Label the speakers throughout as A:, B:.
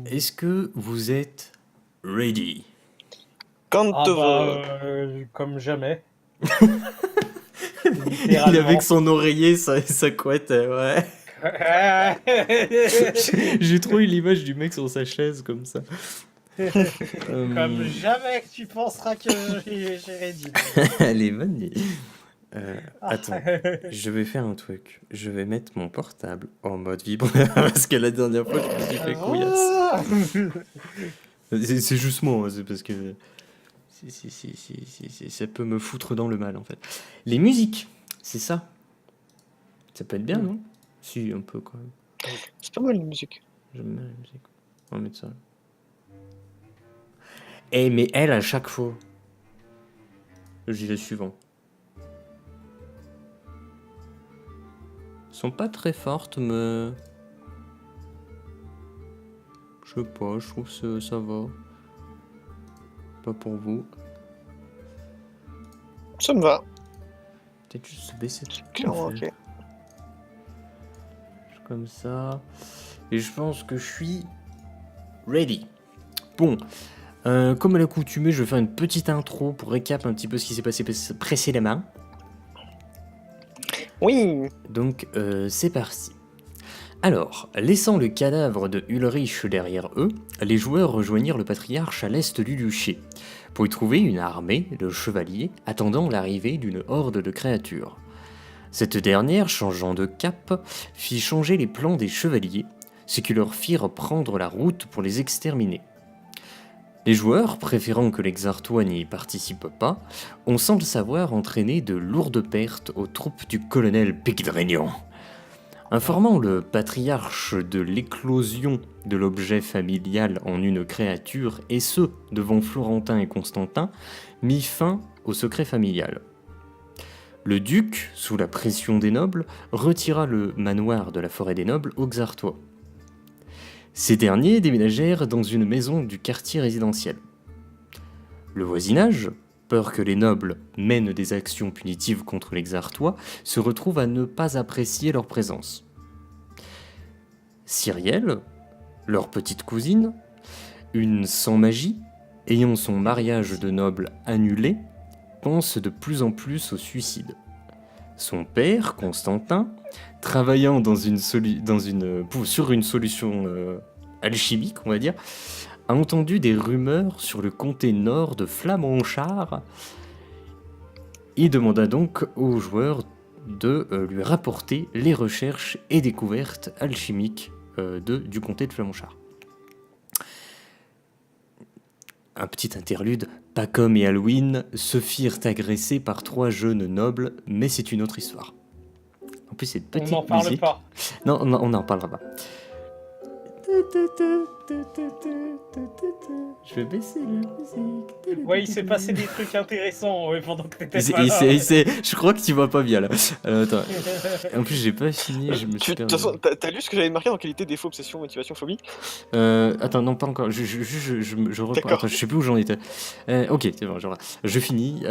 A: Est-ce que vous êtes ready?
B: Quand
C: Ah
B: te
C: bah,
B: veux.
C: comme jamais,
A: Il est avec
C: littéralement.
A: son oreiller, sa couette, ouais. J'ai trop eu l'image du mec sur sa chaise comme ça.
C: Comme
A: Euh,
C: jamais que tu penseras que j'ai dit.
A: Elle est bonne.
C: Ah.
A: Attends, je vais faire un truc. Je vais mettre mon portable en mode vibreur parce que la dernière fois je me suis fait couillasse. C'est juste moi, hein, c'est parce que ça peut me foutre dans le mal en fait. Les musiques, c'est ça. Ça peut être bien, non? Si, un peu quand même.
B: C'est pas mal la musique.
A: J'aime bien la musique. On va mettre ça. Eh, mais elle, à chaque fois, je dis le suivant. Sont pas très fortes, mais. Je sais pas, je trouve que ça va. Pas pour vous.
B: Ça me va.
A: Peut-être juste se baisser.
B: Clairement,
A: en fait.
B: ok.
A: Comme ça. Et je pense que je suis ready. Bon. Comme à l'accoutumée, je vais faire une petite intro pour récap un petit peu ce qui s'est passé précédemment.
B: Oui.
A: Donc, c'est parti. Alors, laissant le cadavre de Ulrich derrière eux, les joueurs rejoignirent le patriarche à l'est du duché, pour y trouver une armée de chevaliers attendant l'arrivée d'une horde de créatures. Cette dernière, changeant de cap, fit changer les plans des chevaliers, ce qui leur firent prendre la route pour les exterminer. Les joueurs, préférant que l'Exartois n'y participe pas, ont sans le savoir entraîné de lourdes pertes aux troupes du colonel Picdraignan. Informant le patriarche de l'éclosion de l'objet familial en une créature, et ce, devant Florentin et Constantin, mit fin au secret familial. Le duc, sous la pression des nobles, retira le manoir de la forêt des nobles aux Xartois. Ces derniers déménagèrent dans une maison du quartier résidentiel. Le voisinage, peur que les nobles mènent des actions punitives contre les Xartois, se retrouve à ne pas apprécier leur présence. Cyrielle, leur petite cousine, une sans magie, ayant son mariage de noble annulé, pense de plus en plus au suicide. Son père, Constantin, travaillant sur une solution alchimique, on va dire, a entendu des rumeurs sur le comté nord de Flamanchard. Il demanda donc aux joueurs de lui rapporter les recherches et découvertes alchimiques du comté de Flamanchard. Un petit interlude, Pacom et Alwyn se firent agresser par 3 jeunes nobles, mais c'est une autre histoire. En plus, cette
C: On
A: petite
C: n'en parle
A: musique...
C: pas.
A: Non, on n'en parlera pas. Je vais baisser la musique.
C: Ouais, il s'est passé des trucs intéressants pendant que t'étais
A: Il
C: pas là.
A: je crois que tu vas pas bien là. Attends. En plus, j'ai pas fini, je me suis
B: De toute
A: perdu.
B: façon, t'as lu ce que j'avais marqué en qualité défaut, obsession, motivation, phobie?
A: Attends, non, pas encore. Je reprends.
B: D'accord.
A: Attends, je sais plus où j'en étais. Ok, c'est bon, je finis.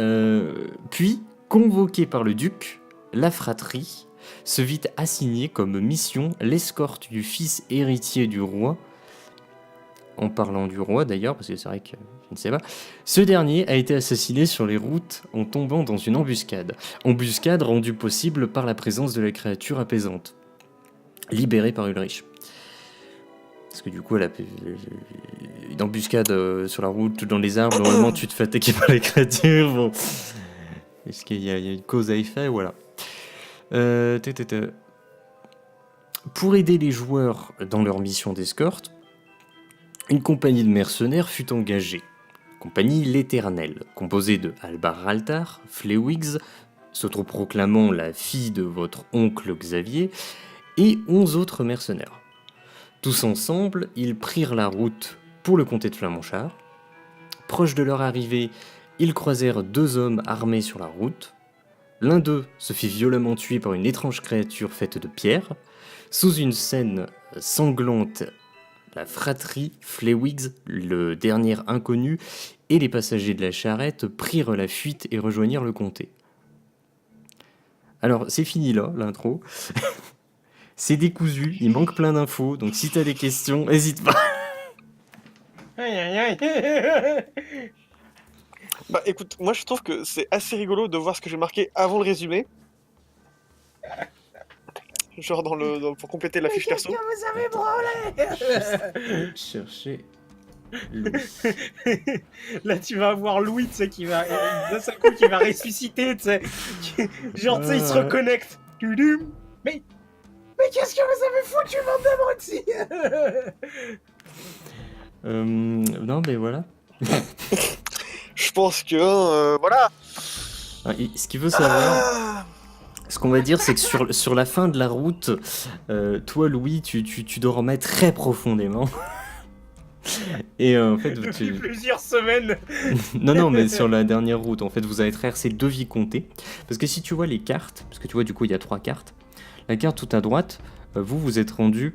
A: Puis, convoqué par le duc, la fratrie se vit assigner comme mission l'escorte du fils héritier du roi. En parlant du roi d'ailleurs, parce que c'est vrai que je ne sais pas, ce dernier a été assassiné sur les routes en tombant dans une embuscade. Embuscade rendue possible par la présence de la créature apaisante, libérée par Ulrich. Parce que du coup, une embuscade sur la route, dans les arbres, normalement tu te fais attaquer par les créatures. Bon. Est-ce qu'il y a une cause à effet? Voilà. Pour aider les joueurs dans leur mission d'escorte, une compagnie de mercenaires fut engagée. Compagnie l'Éternel, composée de Albar Altar, Flewigs, s'autoproclamant la fille de votre oncle Xavier, et 11 autres mercenaires. Tous ensemble, ils prirent la route pour le comté de Flamanchard. Proche de leur arrivée, ils croisèrent 2 hommes armés sur la route. L'un d'eux se fit violemment tuer par une étrange créature faite de pierre. Sous une scène sanglante, la fratrie, Flewigs, le dernier inconnu, et les passagers de la charrette prirent la fuite et rejoignirent le comté. Alors, c'est fini là, l'intro. C'est décousu, il manque plein d'infos, donc si t'as des questions, n'hésite pas.
C: Aïe aïe aïe.
B: Bah écoute, moi je trouve que c'est assez rigolo de voir ce que j'ai marqué avant le résumé. Genre pour compléter la fiche perso.
C: vous avez branlé?
A: Chercher Louis.
C: Là, tu vas avoir Louis, tu sais, qui va, d'un seul coup, qui va ressusciter, tu sais. Genre, tu sais, il se reconnecte. Tudum. Mais qu'est-ce que vous avez foutu, bande d'abrutis?
A: Non, mais voilà.
B: Je pense que, voilà.
A: Ah, ce qu'il veut savoir,
B: Ah,
A: ce qu'on va dire, c'est que sur la fin de la route, toi, Louis, tu dormais très profondément. Et en fait,
C: Depuis plusieurs semaines.
A: non, mais sur la dernière route, en fait, vous avez traversé 2 vicomtés. Parce que si tu vois les cartes, parce que tu vois, du coup, il y a 3 cartes. La carte tout à droite, vous êtes rendu.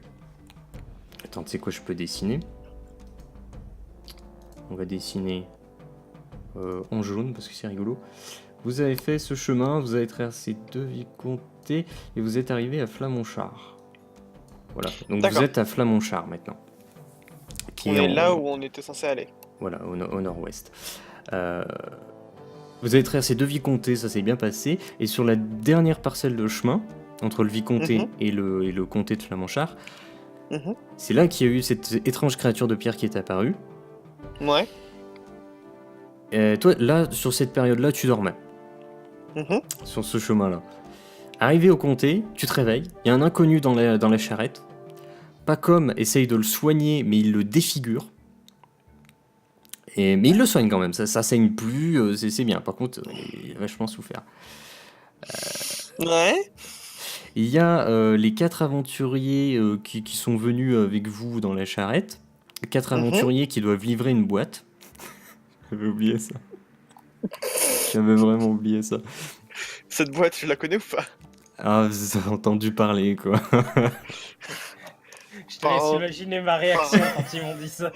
A: Attends, tu sais quoi, je peux dessiner. On va dessiner en jaune parce que c'est rigolo. Vous avez fait ce chemin, vous avez traversé 2 vicomtés et vous êtes arrivé à Flamonchard. Voilà, donc
B: D'accord.
A: vous êtes à Flamonchard maintenant.
B: on est là où on était censé aller.
A: Voilà, au nord-ouest. Vous avez traversé 2 vicomtés, ça s'est bien passé. Et sur la dernière parcelle de chemin, entre le vicomté
B: Mhm.
A: et le comté de Flamonchard,
B: Mhm.
A: c'est là qu'il y a eu cette étrange créature de pierre qui est apparue.
B: Ouais.
A: Toi, là, sur cette période-là, tu dormais.
B: Mhm.
A: Sur ce chemin-là. Arrivé au comté, tu te réveilles, il y a un inconnu dans la charrette. Pacom essaye de le soigner, mais il le défigure. Mais il le soigne quand même, ça saigne plus, c'est bien. Par contre, il a vachement souffert.
B: Ouais.
A: Il y a les 4 aventuriers qui sont venus avec vous dans la charrette. 4 aventuriers qui doivent livrer une boîte. J'avais oublié ça. J'avais vraiment oublié ça.
B: Cette boîte, je la connais ou pas?
A: Ah, vous avez entendu parler, quoi.
C: Je te laisse imaginer ma réaction quand ils m'ont dit ça.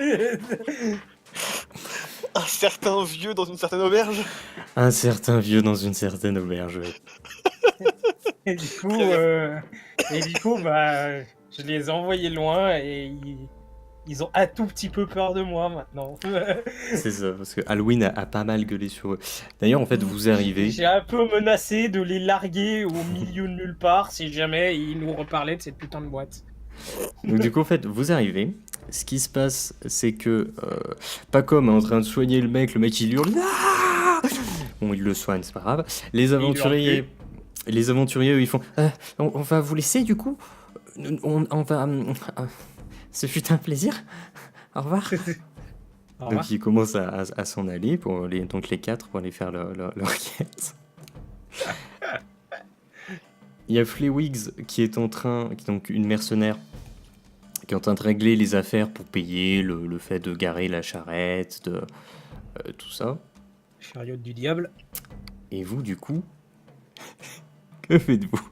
B: Un certain vieux dans une certaine auberge.
A: Un certain vieux dans une certaine auberge. Ouais.
C: Et du coup, bah, je les ai envoyés loin et ils ont un tout petit peu peur de moi maintenant.
A: C'est ça, parce que Halloween a pas mal gueulé sur eux. D'ailleurs, en fait, vous arrivez.
C: J'ai un peu menacé de les larguer au milieu de nulle part si jamais ils nous reparlaient de cette putain de boîte.
A: Donc, du coup, en fait, vous arrivez. Ce qui se passe, c'est que Pacom est en train de soigner le mec il hurle. Ah, bon, il le soigne, c'est pas grave. Les aventuriers, eux, ils font. On va vous laisser, du coup. On va. Ce fut un plaisir. Au revoir.
C: Au revoir.
A: Donc ils commencent à s'en aller, donc les 4 pour aller faire leur quête. Il y a Flewigs qui est donc une mercenaire, qui est en train de régler les affaires pour payer le fait de garer la charrette, de tout ça.
C: Chariot du diable.
A: Et vous, du coup, que faites-vous?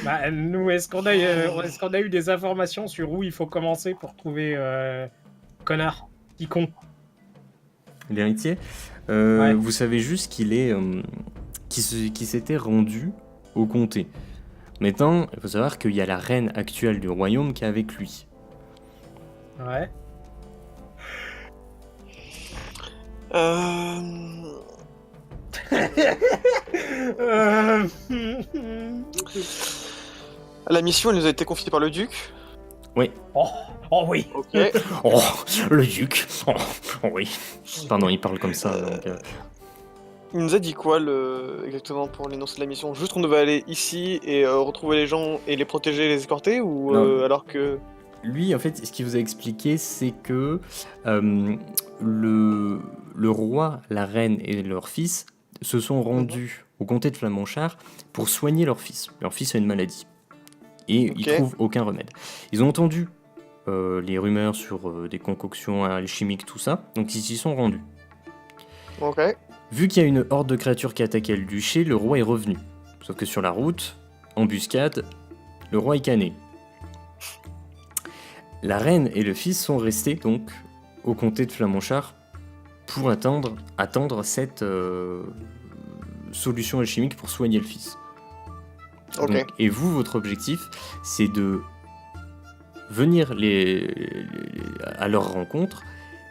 C: Bah, nous, est-ce qu'on a eu des informations sur où il faut commencer pour trouver connard qui con?
A: L'héritier,
C: Ouais.
A: vous savez juste qu'il est qui s'était rendu au comté. Maintenant, il faut savoir qu'il y a la reine actuelle du royaume qui est avec lui.
C: Ouais.
B: La mission, elle nous a été confiée par le duc.
C: Oh oui.
B: Ok.
A: Oh, le duc. Oh oui. Pardon, il parle comme ça. Donc,
B: Il nous a dit quoi exactement pour l'énoncé de la mission? Juste qu'on devait aller ici et retrouver les gens et les protéger, les escorter, ou
A: Non.
B: alors que...
A: Lui, en fait, ce qu'il vous a expliqué, c'est que le roi, la reine et leur fils se sont rendus au comté de Flamonchard pour soigner leur fils. Leur fils a une maladie. Et ils
B: Ok.
A: trouvent aucun remède. Ils ont entendu les rumeurs sur des concoctions alchimiques, tout ça, donc ils s'y sont rendus.
B: Ok.
A: Vu qu'il y a une horde de créatures qui attaquaient le duché, le roi est revenu. Sauf que sur la route, embuscade, le roi est cané. La reine et le fils sont restés donc au comté de Flamonchard pour attendre cette solution alchimique pour soigner le fils.
B: Ok.
A: Donc, et vous, votre objectif, c'est de venir à leur rencontre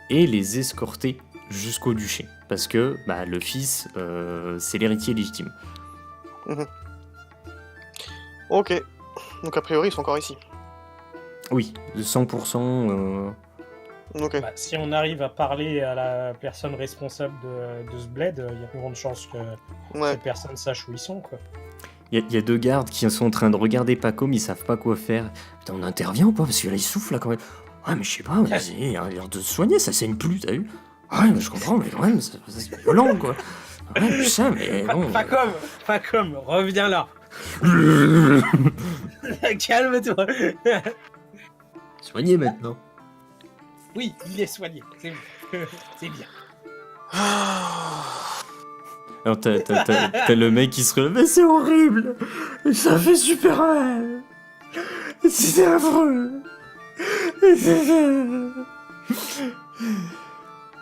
A: et les escorter jusqu'au duché. Parce que le fils, c'est l'héritier légitime.
B: Ok. Donc a priori, ils sont encore ici.
A: Oui, de 100%.
B: Ok.
C: Bah, si on arrive à parler à la personne responsable de ce bled, il y a plus grande chance que
B: Ouais.
C: cette personne sache où ils sont, quoi.
A: Il y a deux gardes qui sont en train de regarder Paco, mais ils savent pas quoi faire. Putain, on intervient ou pas? Parce que là, il souffle là quand même. Ouais, mais je sais pas, il a l'air de se soigner, ça saigne plus, t'as vu? Ouais, mais je comprends, mais quand même, c'est violent quoi. Ouais, mais ça, mais bon.
C: Pas comme, reviens là. Calme-toi.
A: Soignez maintenant.
C: Oui, il est soigné, c'est c'est bien.
A: Alors t'as le mec qui se relève, mais c'est horrible, ça fait super mal, c'est affreux.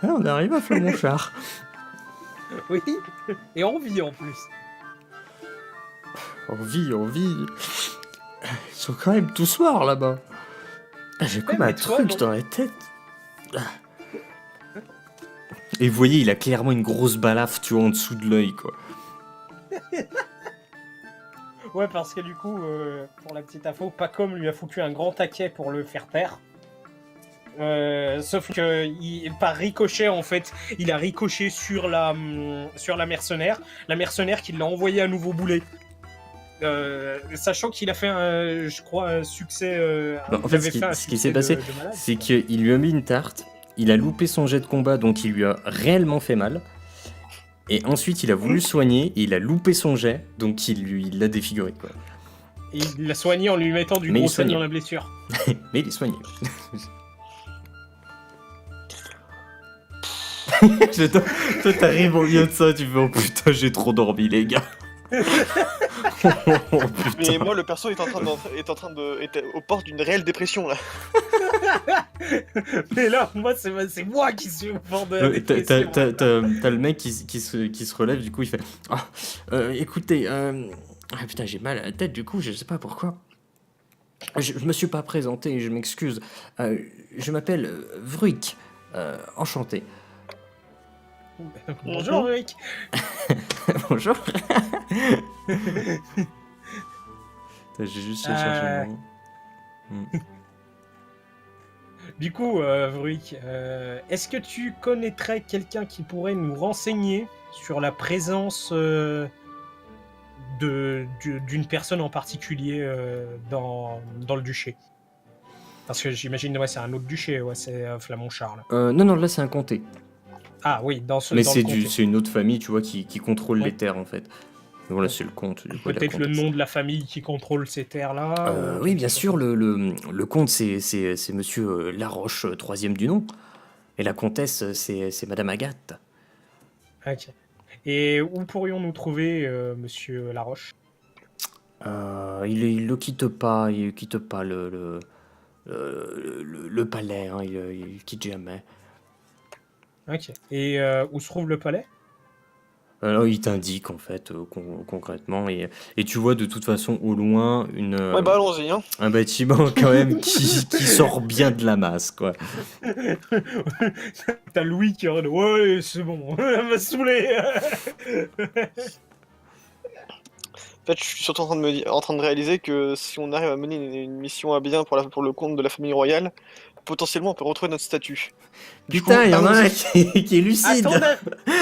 A: Ah, on arrive à Flamonchard.
C: Oui, et on vit en plus.
A: On vit. Ils sont quand même tous morts là-bas. J'ai comme
C: mais
A: un
C: toi,
A: truc
C: non.
A: dans la tête. Et vous voyez, il a clairement une grosse balafre, tu vois, en dessous de l'œil, quoi.
C: Ouais, parce que du coup, pour la petite info, Pacom lui a foutu un grand taquet pour le faire taire. Sauf que par ricochet, en fait, il a ricoché sur la mercenaire. La mercenaire qui l'a envoyé un nouveau boulet. Sachant qu'il a fait je crois, un succès.
A: En fait, ce qui s'est passé, c'est qu'il lui a mis une tarte, il a loupé son jet de combat, donc il lui a réellement fait mal. Et ensuite, il a voulu soigner, et il a loupé son jet, donc il l'a défiguré, quoi.
C: Et il l'a soigné en lui mettant du
A: Mais
C: gros
A: il
C: sel
A: soignait.
C: dans la blessure.
A: Mais il est soigné. Toi, t'arrives au milieu de ça, tu fais oh putain, j'ai trop dormi, les gars. Oh putain.
B: Mais moi, le perso est est aux portes d'une réelle dépression là.
C: Mais là, moi, c'est moi qui suis au bord de la
A: T'as
C: dépression.
A: le mec qui se relève, du coup, il fait ah, écoutez, ah putain, j'ai mal à la tête, du coup, je sais pas pourquoi. Je me suis pas présenté, je m'excuse. Je m'appelle Vruik, enchanté.
C: Bonjour, Rick.
A: Bonjour. J'ai juste cherché le nom.
C: Du coup, Vruik, est-ce que tu connaîtrais quelqu'un qui pourrait nous renseigner sur la présence d'une personne en particulier dans le duché? Parce que j'imagine, ouais, c'est un autre duché, ouais, c'est Flamonchard. Là.
A: Non, là c'est un comté.
C: Ah oui, dans ce.
A: Mais
C: dans
A: c'est
C: le comté.
A: c'est une autre famille, tu vois, qui contrôle
C: Ouais.
A: les terres en fait. Et voilà, c'est le comte. Du coup,
C: Peut-être le nom de la famille qui contrôle ces terres-là.
A: Oui, bien sûr, le comte c'est monsieur Laroche, troisième du nom. Et la comtesse, c'est madame Agathe.
C: Ok. Et où pourrions-nous trouver monsieur Laroche?
A: Il quitte pas le palais, hein, il quitte jamais.
C: Ok. Et où se trouve le palais?
A: Alors, il t'indique en fait concrètement et tu vois de toute façon au loin
B: Ouais, bah allons-y, hein.
A: un bâtiment quand même qui sort bien de la masse, quoi.
C: T'as Louis qui est en mode, ouais, c'est bon, elle m'a saoulé.
B: En fait, je suis surtout en train de réaliser que si on arrive à mener une mission à bien pour le compte de la famille royale, potentiellement on peut retrouver notre statut. Du
A: Putain,
B: coup,
A: il y en a un
B: allons-y.
A: qui est lucide.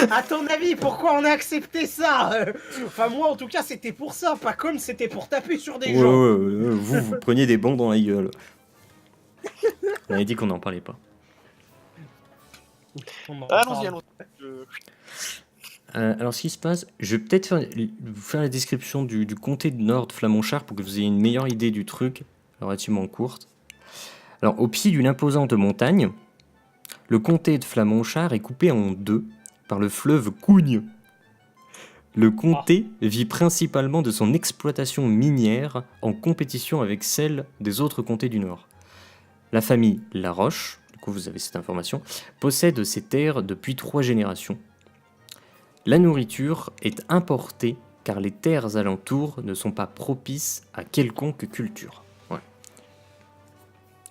C: À ton avis, pourquoi on a accepté ça? Enfin, moi, en tout cas, c'était pour ça, pas comme c'était pour taper sur des gens.
A: Vous preniez des bons dans la gueule. On avait dit qu'on n'en parlait pas.
B: Allons-y, allons-y.
A: Alors, ce qui se passe, je vais peut-être vous faire la description du comté de Nord de Flamonchard pour que vous ayez une meilleure idée du truc, relativement courte. Alors, au pied d'une imposante montagne, le comté de Flamonchard est coupé en deux par le fleuve Cougne. Le comté vit principalement de son exploitation minière en compétition avec celle des autres comtés du Nord. La famille Laroche, du coup vous avez cette information, possède ces terres depuis 3 générations. La nourriture est importée car les terres alentours ne sont pas propices à quelconque culture. Ouais.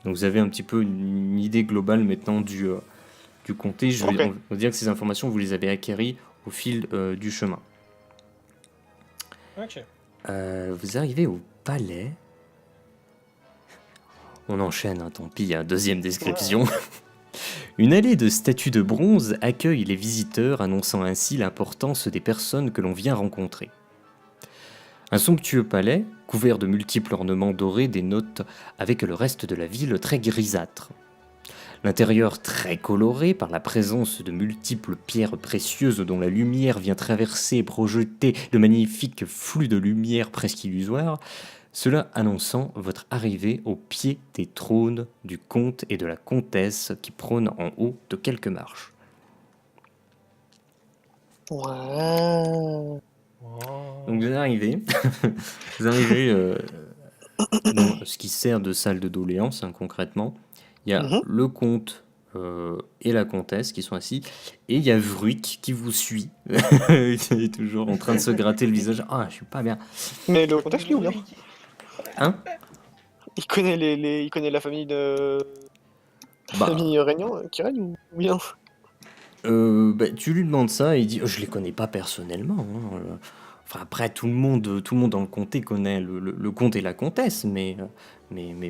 A: Donc vous avez un petit peu une idée globale maintenant du comté.
B: Ok.
A: On va dire que ces informations, vous les avez acquéries au fil du chemin.
C: Ok.
A: Vous arrivez au palais. On enchaîne, hein, tant pis, deuxième description. Une allée de statues de bronze accueille les visiteurs, annonçant ainsi l'importance des personnes que l'on vient rencontrer. Un somptueux palais, couvert de multiples ornements dorés, dénote avec le reste de la ville très grisâtre. L'intérieur très coloré par la présence de multiples pierres précieuses dont la lumière vient traverser et projeter de magnifiques flux de lumière presque illusoires, cela annonçant votre arrivée au pied des trônes du comte et de la comtesse qui prônent en haut de quelques marches.
B: Ouais.
A: Donc vous arrivez, dans ce qui sert de salle de doléances, hein, concrètement. Il y a
B: Mhm.
A: le comte et la comtesse qui sont assis, et il y a Vruik qui vous suit. Il est toujours en train de se gratter le visage. Ah, je suis pas bien.
B: Mais le contexte, lui, ou bien?
A: Hein?
B: Il connaît il connaît la famille de...
A: Bah,
B: famille régnant, qui règne, ou bien?
A: tu lui demandes ça et il dit je les connais pas personnellement, hein. Enfin après tout le monde dans le comté connaît le comte et la comtesse, mais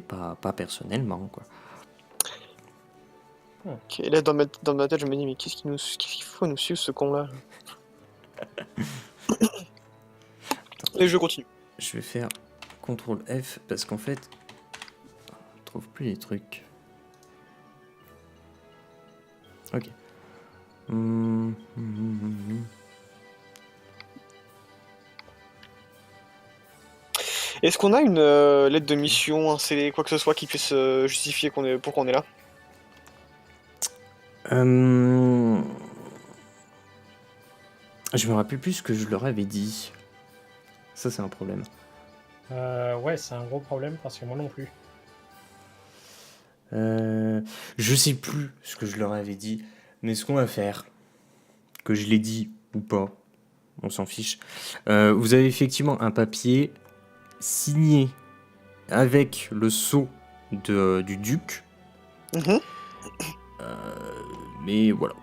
A: pas personnellement, quoi.
B: Ok, et là, dans ma tête, je me dis, mais qu'est-ce qu'il faut nous suivre, ce con-là? Et je continue.
A: Je vais faire CTRL F parce qu'en fait je trouve plus les trucs. Ok.
B: Est-ce qu'on a une lettre de mission, un CD, quoi que ce soit qui puisse justifier pourquoi on est là?
A: Je me rappelle plus ce que je leur avais dit. Ça, c'est un problème.
C: Ouais, c'est un gros problème parce que moi non plus.
A: Je sais plus ce que je leur avais dit, mais ce qu'on va faire, que je l'ai dit ou pas, on s'en fiche. Vous avez effectivement un papier signé avec le sceau du duc,
B: Mhm.
A: mais voilà.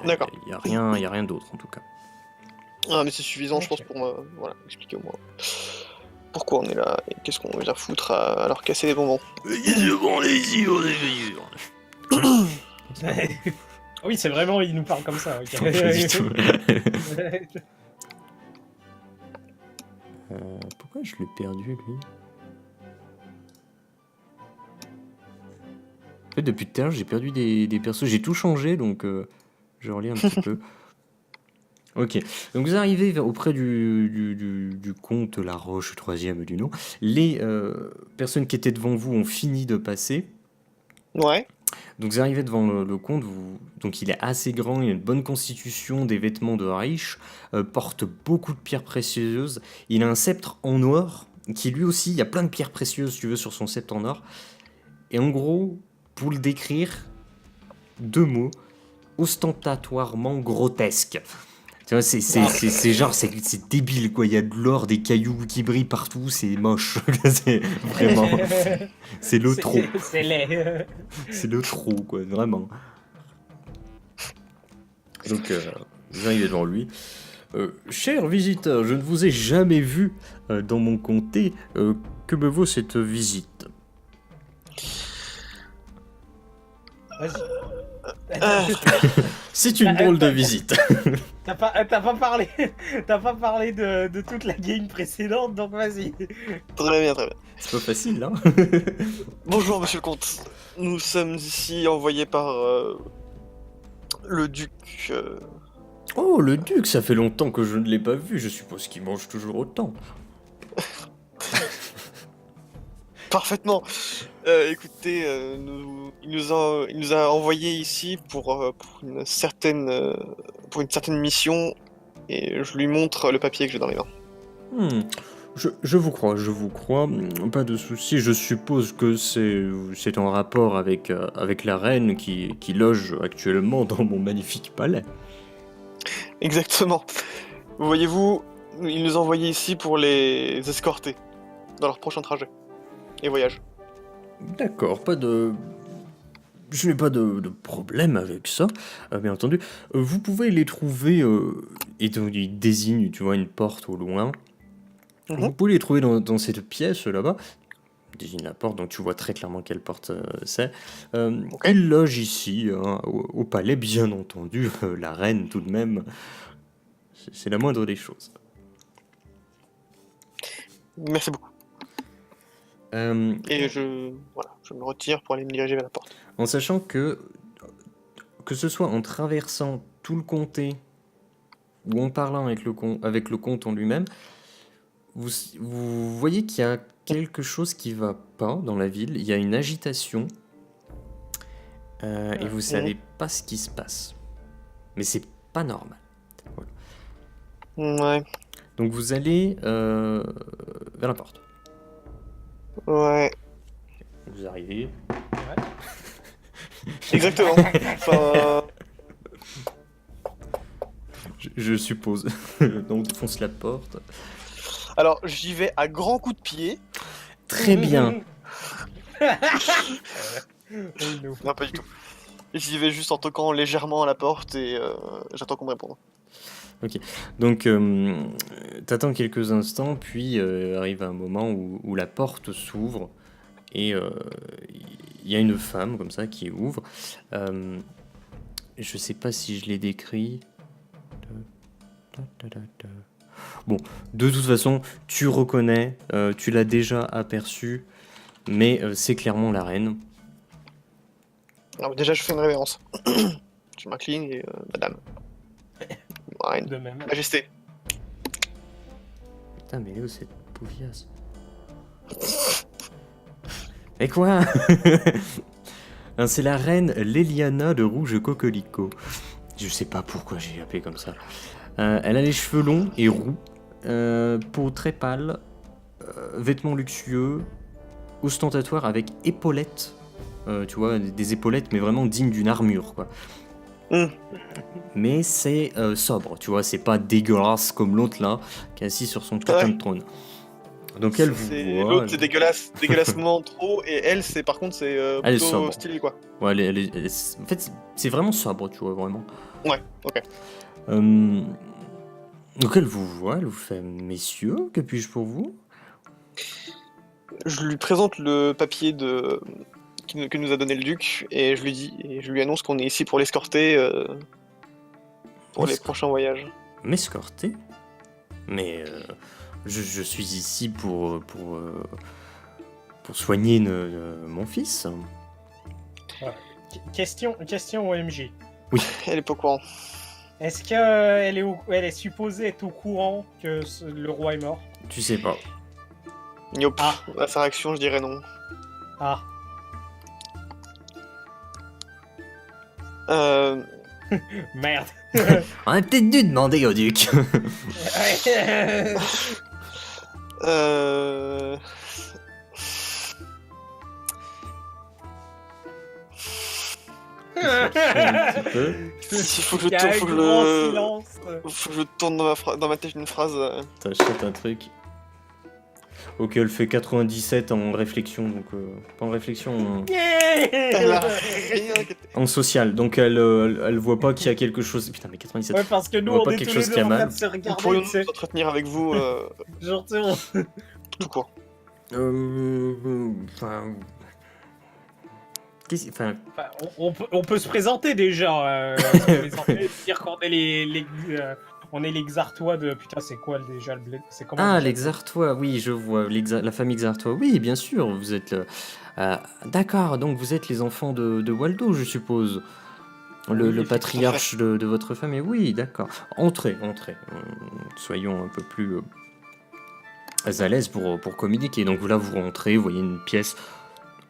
B: D'accord.
A: Il y a rien d'autre en tout cas.
B: Ah, mais c'est suffisant, je pense,
C: Ok.
B: pour voilà, expliquer au moins pourquoi on est là et qu'est-ce qu'on vient foutre à leur casser les bonbons.
C: Oui, c'est vraiment, il nous parle comme ça. ok.
A: Pas du tout. Pourquoi je l'ai perdu, lui? En fait, depuis tout à l'heure, j'ai perdu des persos. J'ai tout changé, donc je relis un petit peu. Ok, donc vous arrivez auprès du comte Laroche, troisième du nom. Les personnes qui étaient devant vous ont fini de passer.
B: Ouais.
A: Donc vous arrivez devant le comte, donc il est assez grand, il a une bonne constitution, des vêtements de riche, porte beaucoup de pierres précieuses. Il a un sceptre en or, qui lui aussi, il y a plein de pierres précieuses, si tu veux, sur son sceptre en or. Et en gros, pour le décrire, 2 mots, ostentatoirement grotesque. Tu vois, c'est genre, c'est débile, quoi. Il y a de l'or, des cailloux qui brillent partout, c'est moche. C'est vraiment, c'est le trop.
C: C'est laid.
A: C'est le trop, quoi, vraiment. Donc, vous arrivez devant lui. Cher visiteur, je ne vous ai jamais vu dans mon comté. Que me vaut cette visite?
C: Vas-y.
A: C'est une drôle de visite.
C: T'as pas parlé de toute la game précédente, donc vas-y.
B: Très bien, très bien.
A: C'est pas facile, hein.
B: Bonjour, monsieur le comte. Nous sommes ici envoyés par le duc.
A: Oh, le duc, ça fait longtemps que je ne l'ai pas vu. Je suppose qu'il mange toujours autant.
B: Parfaitement. Écoutez, il nous a envoyés ici pour une certaine mission, et je lui montre le papier que j'ai dans les mains.
A: Je vous crois. Pas de souci. Je suppose que c'est en rapport avec la reine qui loge actuellement dans mon magnifique palais.
B: Exactement. Voyez-vous, il nous a envoyés ici pour les escorter dans leur prochain trajet et voyage.
A: D'accord, pas de... Je n'ai pas de problème avec ça, bien entendu. Vous pouvez les trouver, et donc il désigne, tu vois, une porte au loin. Vous
B: Mhm.
A: pouvez les trouver dans cette pièce là-bas. Il désigne la porte, donc tu vois très clairement quelle porte c'est.
B: Ok.
A: Il loge ici, hein, au palais, bien entendu. La reine, tout de même, c'est la moindre des choses.
B: Merci beaucoup.
A: Euh,
B: Et je me retire pour aller me diriger vers la porte.
A: en sachant que ce soit en traversant tout le comté ou en parlant avec le comte en lui-même, vous voyez qu'il y a quelque chose qui va pas dans la ville. Il y a une agitation et vous savez pas ce qui se passe. Mais c'est pas normal. Voilà.
B: Ouais,
A: Donc vous allez vers la porte.
B: ouais,
A: Vous arrivez.
B: exactement. Enfin,
A: Je suppose. Donc on fonce la porte.
B: alors j'y vais à grands coups de pied.
A: Très bien.
B: Non, pas du tout. J'y vais juste en toquant légèrement à la porte et j'attends qu'on me réponde.
A: Donc t'attends quelques instants, puis arrive un moment où la porte s'ouvre et il y a une femme comme ça qui ouvre. Je sais pas si je l'ai décrit. Bon, de toute façon, tu reconnais, tu l'as déjà aperçu, mais c'est clairement la reine.
B: Alors, déjà, je fais une révérence. Je m'incline et madame. Reine.
C: De même.
B: Majesté.
A: Putain, mais elle est où cette poufiasse? Et quoi? Hein, c'est la reine Léliana de Rouge Coquelicot. Je sais pas pourquoi j'ai appelé comme ça. Elle a les cheveux longs et roux, peau très pâle, vêtements luxueux, ostentatoire avec épaulettes. Tu vois, des épaulettes, mais vraiment dignes d'une armure, quoi.
B: Mm.
A: Mais c'est sobre, tu vois, c'est pas dégueulasse comme l'autre là, qui est assis sur son putain de trône. Donc elle vous voit.
B: L'autre, c'est dégueulasse, dégueulassement trop, et elle, c'est par contre, c'est
A: Elle est
B: plutôt
A: sobre.
B: stylé, quoi.
A: Ouais, en fait, c'est vraiment sobre, tu vois, vraiment.
B: Ouais, ok.
A: Donc elle vous voit, elle vous fait messieurs, que puis-je pour vous?
B: Je lui présente le papier que nous a donné le duc, et je lui annonce qu'on est ici pour l'escorter pour les prochains voyages.
A: M'escorter? Mais je suis ici pour soigner mon fils.
C: Question OMG.
B: Elle est pas au courant.
C: Est-ce qu'elle est supposée être au courant que le roi est mort?
A: Tu sais pas.
B: Yop.
C: Ah.
B: À sa réaction, je dirais non.
C: Ah. Merde.
A: On a peut-être dû demander au duc.
B: Euh...
A: Un petit peu.
B: Il faut que
C: Il y a un grand silence.
B: faut que je tourne dans ma tête une phrase.
A: T'achètes un truc. Ok, elle fait 97 en réflexion, donc pas en réflexion,
B: Elle a rien.
A: en social, donc elle voit pas qu'il y a quelque chose. Putain, mais 97.
C: Ouais, parce que nous,
A: On voit
C: on
A: pas
C: est
A: quelque
C: tous les
A: chose
C: deux
A: qui a
C: en train
A: mal.
C: de se regarder,
B: Pourrions-nous
C: tu sais.
B: nous entretenir avec vous
C: Genre, tu sais,
B: tout court?
A: Enfin. Enfin.
C: on peut se présenter déjà. Dire qu'on est on est les Artois de... Putain, c'est quoi déjà le bled? C'est comment
A: Ah,
C: déjà
A: les Artois, oui, je vois. La famille Xartois, oui, bien sûr, vous êtes. D'accord, donc vous êtes les enfants de Waldo, je suppose. Le
C: Oui,
A: patriarche de votre famille, oui, d'accord. Entrez. Soyons un peu plus à l'aise pour communiquer. Donc là, vous rentrez, vous voyez une pièce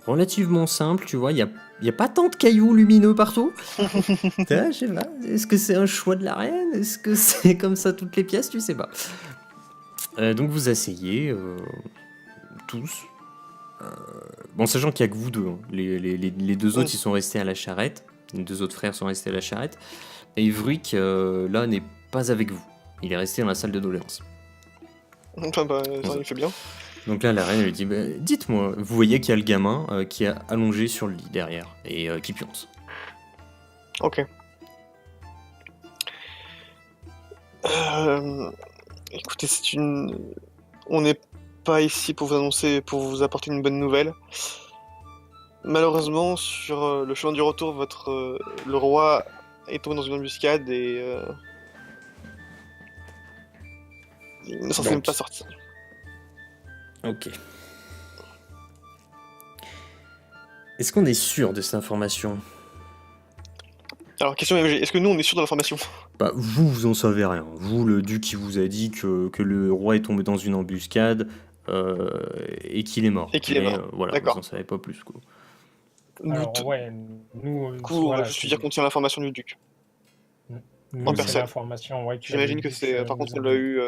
A: relativement simple, tu vois, il y a pas tant de cailloux lumineux partout. Je sais pas, est-ce que c'est un choix de la reine? Est-ce que c'est comme ça toutes les pièces? Tu sais pas. Donc vous asseyez, tous. Bon, sachant qu'il y a que vous deux, hein. Les deux autres, ils sont restés à la charrette. Les deux autres frères sont restés à la charrette. Et Vruik, là, n'est pas avec vous. Il est resté dans la salle de doléances.
B: Enfin, bah, il fait bien.
A: Donc là, la reine lui dit bah, dites-moi, vous voyez qu'il y a le gamin qui est allongé sur le lit derrière et qui pionce.
B: Ok. Écoutez, on n'est pas ici pour vous annoncer, pour vous apporter une bonne nouvelle. Malheureusement, sur le chemin du retour, le roi est tombé dans une embuscade et il ne s'en est même pas sorti.
A: Ok. Est-ce qu'on est sûr de cette information?
B: Alors, question MG, est-ce que nous on est sûr de l'information?
A: Bah, vous en savez rien. Vous, le duc qui vous a dit que le roi est tombé dans une embuscade et qu'il est mort.
B: Et qu'il est mort.
A: Voilà,
B: D'accord.
A: vous en savez pas plus, quoi.
C: Alors, ouais, nous.
B: Du coup, on va juste lui dire qu'on tient l'information du duc.
C: Nous,
B: en
C: c'est
B: personne.
C: l'information, ouais,
B: J'imagine que c'est. Par contre, on l'a eu.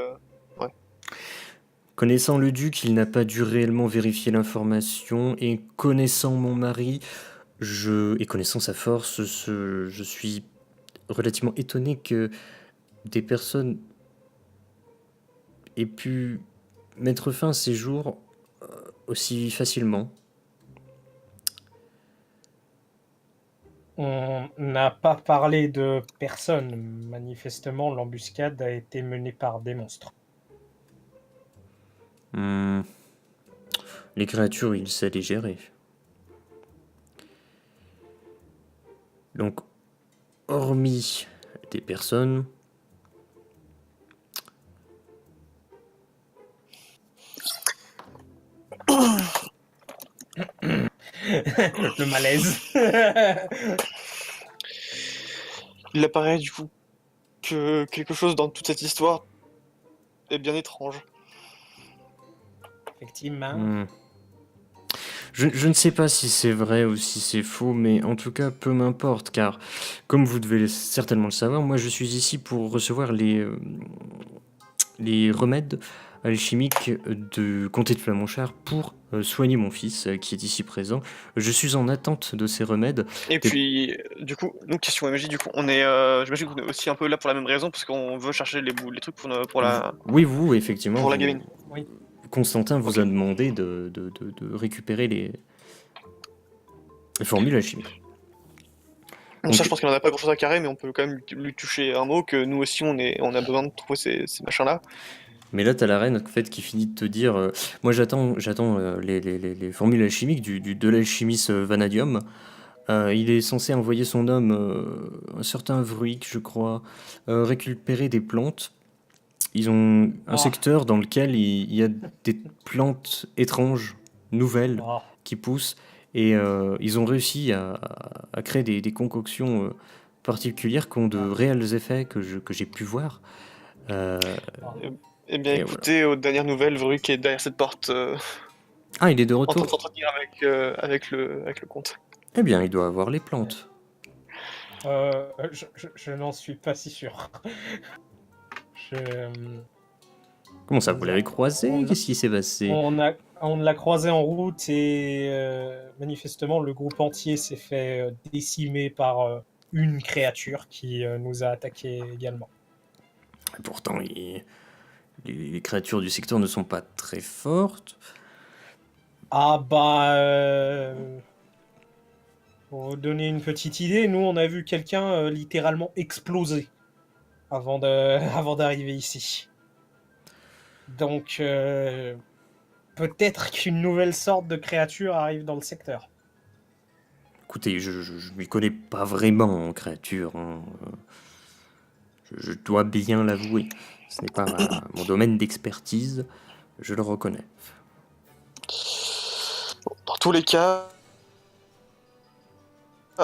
A: Connaissant le duc, il n'a pas dû réellement vérifier l'information, et connaissant mon mari, et connaissant sa force, je suis relativement étonné que des personnes aient pu mettre fin à ces jours aussi facilement.
C: On n'a pas parlé de personne. Manifestement, l'embuscade a été menée par des monstres.
A: Les créatures, il sait les gérer. Donc, hormis des personnes...
C: Le malaise.
B: Il apparaît du coup que quelque chose dans toute cette histoire est bien étrange.
C: Effectivement.
A: Je ne sais pas si c'est vrai ou si c'est faux, mais en tout cas, peu m'importe, car comme vous devez certainement le savoir, moi je suis ici pour recevoir les remèdes alchimiques de Comté de Flamanchard pour soigner mon fils qui est ici présent. Je suis en attente de ces remèdes.
B: Et puis, du coup, nous, question MJ, du coup, j'imagine qu'on est aussi un peu là pour la même raison, parce qu'on veut chercher les trucs pour la.
A: Oui, vous, effectivement.
B: Pour la gamine.
C: Oui.
A: Constantin vous a demandé de récupérer les formules alchimiques.
B: Donc, ça, je pense qu'il en a pas grand chose à carrer, mais on peut quand même lui toucher un mot que nous aussi, on a besoin de trouver ces machins-là.
A: Mais là, t'as la reine en fait, qui finit de te dire moi, j'attends les formules alchimiques de l'alchimiste Vanadium. Il est censé envoyer son homme, un certain Vruik, je crois, récupérer des plantes. Ils ont un secteur dans lequel il y a des plantes étranges, nouvelles, qui poussent. Et ils ont réussi à créer des concoctions particulières qui ont de réels effets que j'ai pu voir.
B: Eh bien, écoutez, aux dernières nouvelles, Vruik est derrière cette porte.
A: Ah, il est de retour.
B: En train de s'entretenir avec le comte.
A: Eh bien, il doit avoir les plantes.
C: Je n'en suis pas si sûr.
A: Comment ça, vous l'avez croisé? Qu'est-ce qui s'est passé?
C: On l'a croisé en route et manifestement le groupe entier s'est fait décimer par une créature qui nous a attaqués également.
A: Pourtant, les créatures du secteur ne sont pas très fortes.
C: Ah bah... pour vous donner une petite idée, nous on a vu quelqu'un littéralement exploser avant d'arriver ici. Donc peut-être qu'une nouvelle sorte de créature arrive dans le secteur.
A: Écoutez, je ne m'y connais pas vraiment en créature. Hein. Je dois bien l'avouer. Ce n'est pas mon domaine d'expertise, je le reconnais.
B: Dans tous les cas,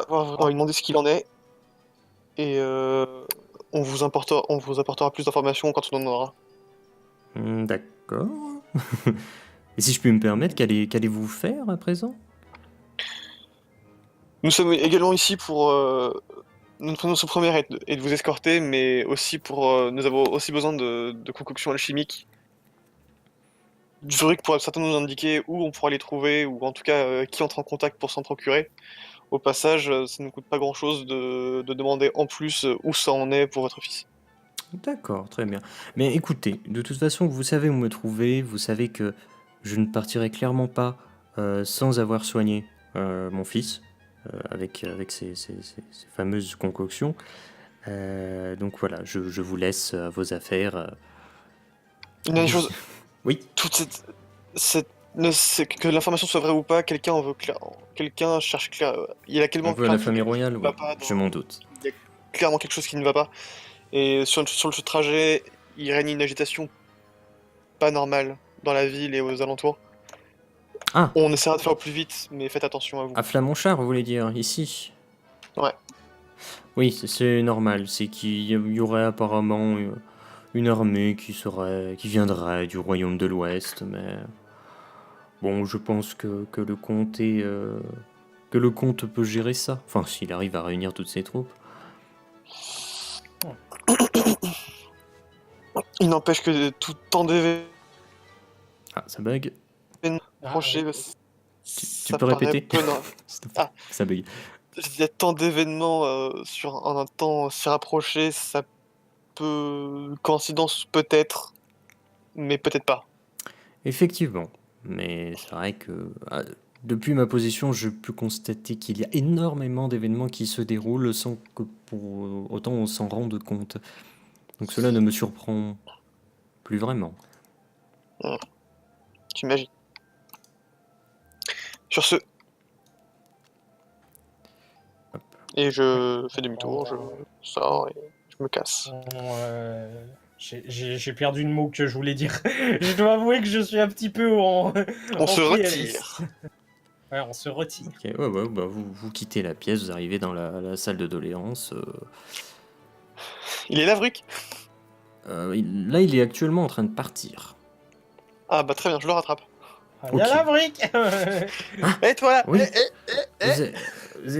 B: on va lui demander ce qu'il en est. Et on vous apportera plus d'informations quand on en aura.
A: D'accord. Et si je puis me permettre, qu'allez-vous faire à présent?
B: Nous sommes également ici pour... Notre première est de vous escorter, mais aussi nous avons aussi besoin de concoctions alchimiques. Zurich pourra certainement nous indiquer où on pourra les trouver, ou en tout cas qui entre en contact pour s'en procurer. Au passage, ça ne nous coûte pas grand-chose de demander en plus où ça en est pour votre fils.
A: D'accord, très bien. Mais écoutez, de toute façon, vous savez où me trouver, vous savez que je ne partirai clairement pas sans avoir soigné mon fils avec ces fameuses concoctions. Donc voilà, je vous laisse à vos affaires.
B: Une dernière chose,
A: Oui,
B: toute que l'information soit vraie ou pas, quelqu'un en veut quelqu'un cherche il y a
A: on veut la famille royale,
B: va
A: oui,
B: pas
A: je m'en doute.
B: il y a clairement quelque chose qui ne va pas. Et sur le trajet, il règne une agitation pas normale dans la ville et aux alentours.
A: Ah,
B: On essaiera de faire au plus vite, mais faites attention à vous.
A: à Flamonchard, vous voulez dire, ici?
B: Ouais.
A: Oui, c'est normal, c'est qu'il y aurait apparemment une armée qui viendrait du royaume de l'Ouest, mais bon, je pense que le comte que le comte peut gérer ça. Enfin, s'il arrive à réunir toutes ses troupes.
B: Il n'empêche que tout temps d'événements
A: Ah, ça bug.
B: approchés,
A: Tu
B: ça
A: peux
B: paraît
A: répéter?
B: peu
A: S'il te plaît.
B: Ah.
A: Ça bug.
B: Il y a tant d'événements en un temps si rapproché, ça peut... Coïncidence peut-être, mais peut-être pas.
A: Effectivement, mais c'est vrai que depuis ma position, je peux constater qu'il y a énormément d'événements qui se déroulent sans que pour autant on s'en rende compte. Donc cela ne me surprend plus vraiment.
B: J'imagine. Sur ce...
A: Hop.
B: Et je fais demi-tour, je sors et je me casse.
C: J'ai perdu le mot que je voulais dire. Je dois avouer que je suis un petit peu en.
B: On se
C: PLS.
B: retire.
C: Ouais, on se retire.
A: Ok, ouais, bah vous quittez la pièce, vous arrivez dans la salle de doléances.
B: Il est là, Vruc?
A: Là, il est actuellement en train de partir.
B: Ah bah très bien, je le rattrape.
C: Il y a
A: Ok.
C: la brique.
B: Et toi là?
A: Oui.
B: Eh.
A: Vous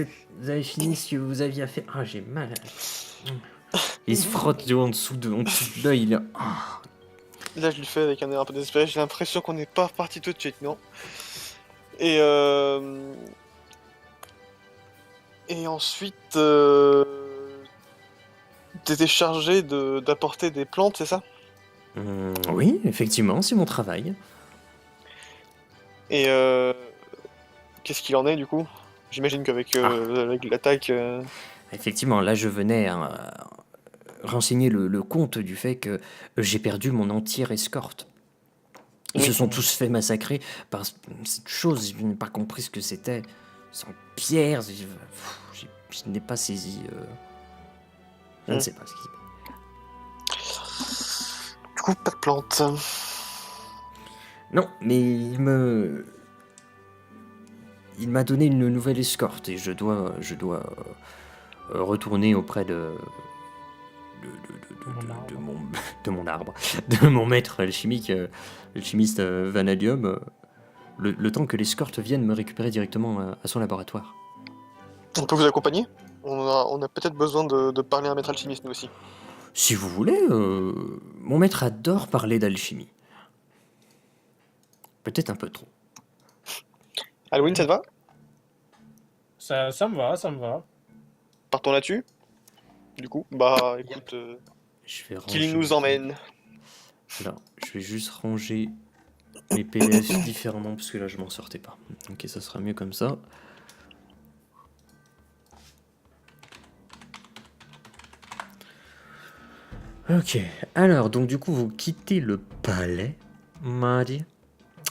A: avez fini ce que vous aviez à faire. Ah, j'ai mal. Il se frotte en dessous de l'œil. Il est... Ah.
B: Là, je lui fais avec un air un peu désespéré. J'ai l'impression qu'on n'est pas reparti tout de suite, non? Et ensuite, t'étais chargé d'apporter des plantes, c'est ça?
A: Oui, effectivement, c'est mon travail.
B: Et qu'est-ce qu'il en est du coup? J'imagine qu'avec avec l'attaque.
A: Effectivement, là, je venais renseigner le comte du fait que j'ai perdu mon entière escorte. Ils se sont tous fait massacrer par cette chose, je n'ai pas compris ce que c'était. C'est en pierre, je n'ai pas saisi. Je ne sais pas ce qui s'est passé.
B: Du coup, pas de plantes.
A: Non, mais il m'a donné une nouvelle escorte et je dois retourner auprès de mon arbre, de mon maître alchimique, alchimiste Vanadium, le temps que l'escorte vienne me récupérer directement à son laboratoire.
B: On peut vous accompagner? On a peut-être besoin de parler à un maître alchimiste, nous aussi.
A: Si vous voulez, mon maître adore parler d'alchimie. Peut-être un peu trop.
B: Halloween, ça te va?
C: Ça me va, ça me va.
B: Partons là-dessus. Du coup, bah écoute,
A: Je vais
B: qu'il
A: ranger-
B: nous emmène.
A: Alors, je vais juste ranger mes PDF différemment parce que là je m'en sortais pas. Ok, ça sera mieux comme ça. Ok, alors donc du coup vous quittez le palais, Madi,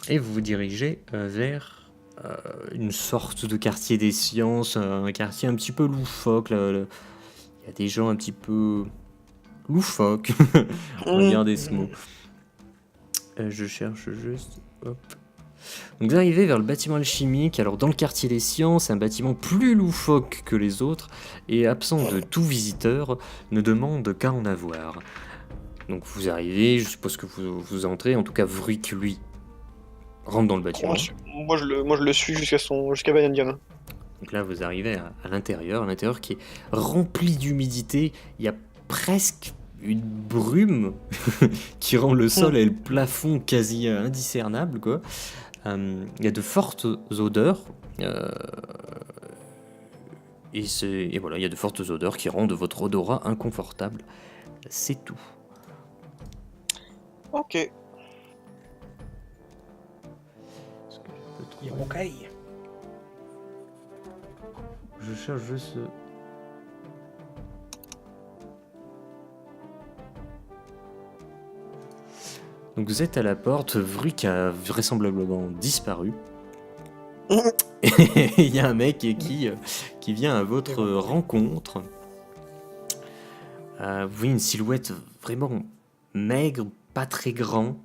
A: et vous vous dirigez vers une sorte de quartier des sciences, un quartier un petit peu loufoque. Là. Il y a des gens un petit peu loufoques. Regardez ce mot. Je cherche juste. Hop. Donc vous arrivez vers le bâtiment alchimique. Alors dans le quartier des sciences, c'est un bâtiment plus loufoque que les autres et absent de tout visiteur, ne demande qu'à en avoir. Donc vous arrivez, je suppose que vous entrez, en tout cas Vruik lui rentre dans le bâtiment.
B: Moi, je le suis jusqu'à Vanadium.
A: Donc là vous arrivez à l'intérieur qui est rempli d'humidité. Il y a presque une brume qui rend le sol et le plafond quasi indiscernables, quoi. Il y a de fortes odeurs et voilà, il y a de fortes odeurs qui rendent votre odorat inconfortable. C'est tout.
B: Ok.
C: Irokai.
A: Je cherche juste... Donc vous êtes à la porte, Vruk a vraisemblablement disparu. Et il y a un mec qui vient à votre rencontre. Vous voyez une silhouette vraiment maigre, pas très grand.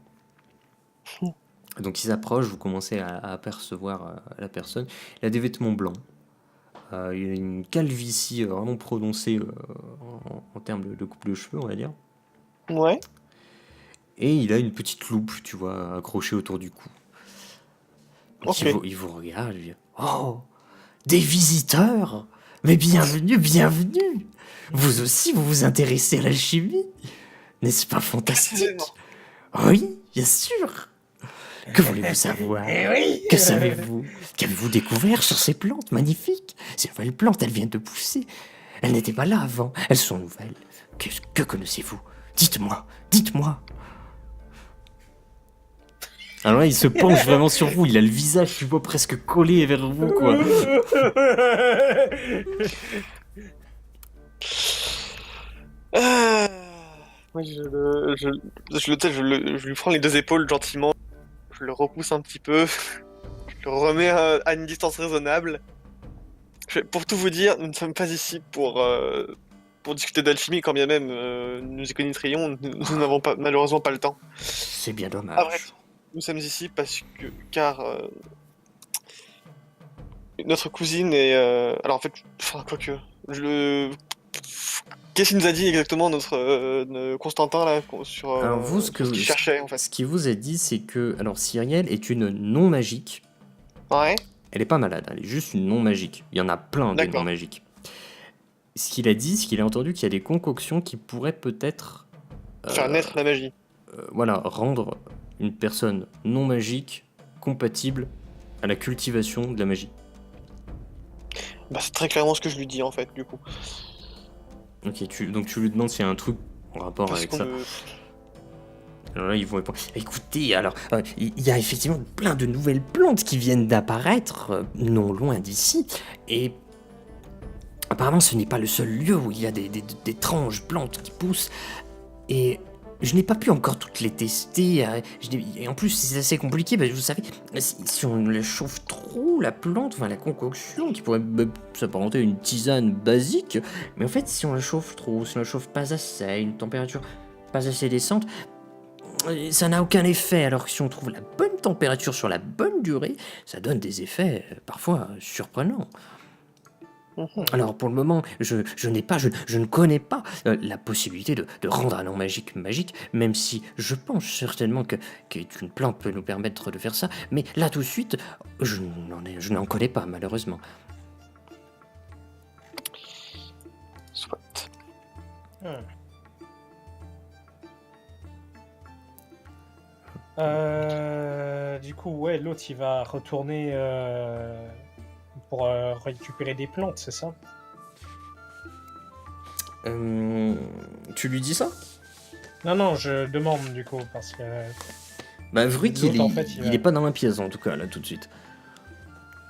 A: Donc il s'approche, vous commencez à apercevoir la personne. Il a des vêtements blancs. Il a une calvitie vraiment prononcée en termes de coupe de cheveux, on va dire.
B: Ouais.
A: Et il a une petite loupe, tu vois, accrochée autour du cou. Donc
B: Ok.
A: il vous regarde, il dit « Oh, des visiteurs! Mais bienvenue, bienvenue! Vous aussi, vous vous intéressez à l'alchimie? N'est-ce pas fantastique? Oui, bien sûr! Que voulez-vous savoir?
C: Eh oui.
A: Que savez-vous? Qu'avez-vous découvert sur ces plantes magnifiques? Ces nouvelles plantes, elles viennent de pousser. Elles n'étaient pas là avant, elles sont nouvelles. Que connaissez-vous? Dites-moi, dites-moi! Alors là, il se penche vraiment sur vous, il a le visage, tu vois, presque collé vers vous, quoi.
B: Oui, je lui prends les deux épaules gentiment, je le repousse un petit peu, je le remets à une distance raisonnable. Pour tout vous dire, nous ne sommes pas ici pour discuter d'alchimie, quand bien même nous y connaîtrions, nous n'avons malheureusement pas le temps.
A: C'est bien dommage.
B: Ah, bref. Nous sommes ici car notre cousine est... alors en fait, enfin, quoique... Qu'est-ce qu'il nous a dit exactement notre Constantin là sur
A: Alors vous, ce
B: qu'il cherchait en fait?
A: ce qu'il vous a dit, c'est que alors Cyrielle est une non magique.
B: Ouais.
A: Elle est pas malade, elle est juste une non magique. Il y en a plein des
B: D'accord.
A: non magiques. Ce qu'il a dit, c'est qu'il a entendu qu'il y a des concoctions qui pourraient peut-être
B: Faire naître la magie.
A: voilà, rendre une personne non magique compatible à la cultivation de la magie.
B: Bah c'est très clairement ce que je lui dis en fait du coup.
A: Ok, donc tu lui demandes s'il y a un truc en rapport
B: Parce
A: avec
B: qu'on
A: ça.
B: me-
A: Alors là, ils vont répondre. Écoutez, alors, il y a effectivement plein de nouvelles plantes qui viennent d'apparaître, non loin d'ici, et apparemment, ce n'est pas le seul lieu où il y a d'étranges plantes qui poussent, et je n'ai pas pu encore toutes les tester, et en plus, c'est assez compliqué, parce que vous savez, si on la chauffe trop, la plante, enfin la concoction, qui pourrait s'apparenter à une tisane basique, mais en fait, si on la chauffe trop, si on la chauffe pas assez, à une température pas assez décente, ça n'a aucun effet, alors que si on trouve la bonne température sur la bonne durée, ça donne des effets parfois surprenants.
B: Mhm.
A: Alors pour le moment, je ne connais pas la possibilité de rendre un non magique magique, même si je pense certainement qu'une plante peut nous permettre de faire ça, mais là tout de suite, je n'en connais pas malheureusement.
B: Soit.
C: Du coup, ouais, l'autre il va retourner pour récupérer des plantes, c'est ça?
A: Tu lui dis ça?
C: Non, je demande du coup, parce que...
A: Bah Vruk,
C: L'autre, en fait,
A: il est pas dans la pièce en tout cas là tout de suite.